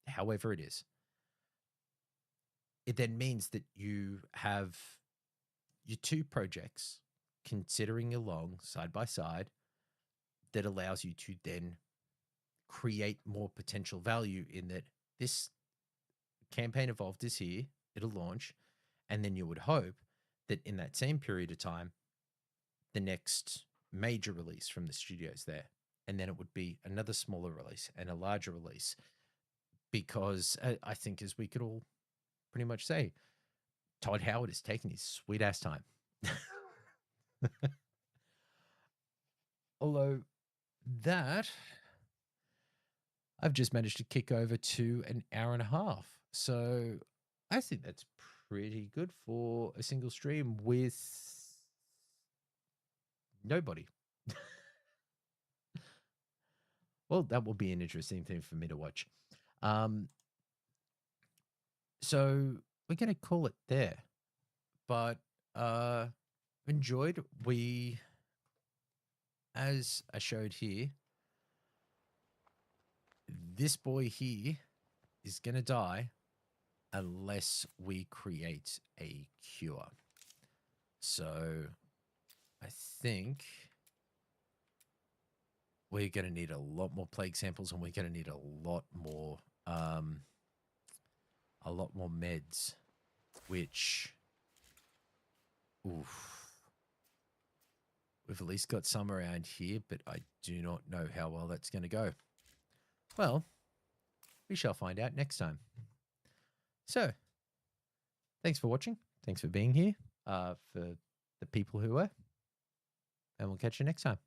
however it is? It then means that you have your two projects considering along side by side that allows you to then create more potential value in that this campaign evolved is here, it'll launch, and then you would hope that in that same period of time, the next major release from the studios there, and then it would be another smaller release and a larger release, because I think, as we could all pretty much say, Todd Howard is taking his sweet ass time. Although that, I've just managed to kick over to an hour and a half, so I think that's pretty good for a single stream with nobody. Well, that will be an interesting thing for me to watch. So we're going to call it there. But enjoyed. We, as I showed here, this boy here is going to die unless we create a cure. So I think we're going to need a lot more plague samples, and we're going to need a lot more meds, which, oof, we've at least got some around here, but I do not know how well that's going to go. Well, we shall find out next time. So, thanks for watching. Thanks for being here, for the people who were, and we'll catch you next time.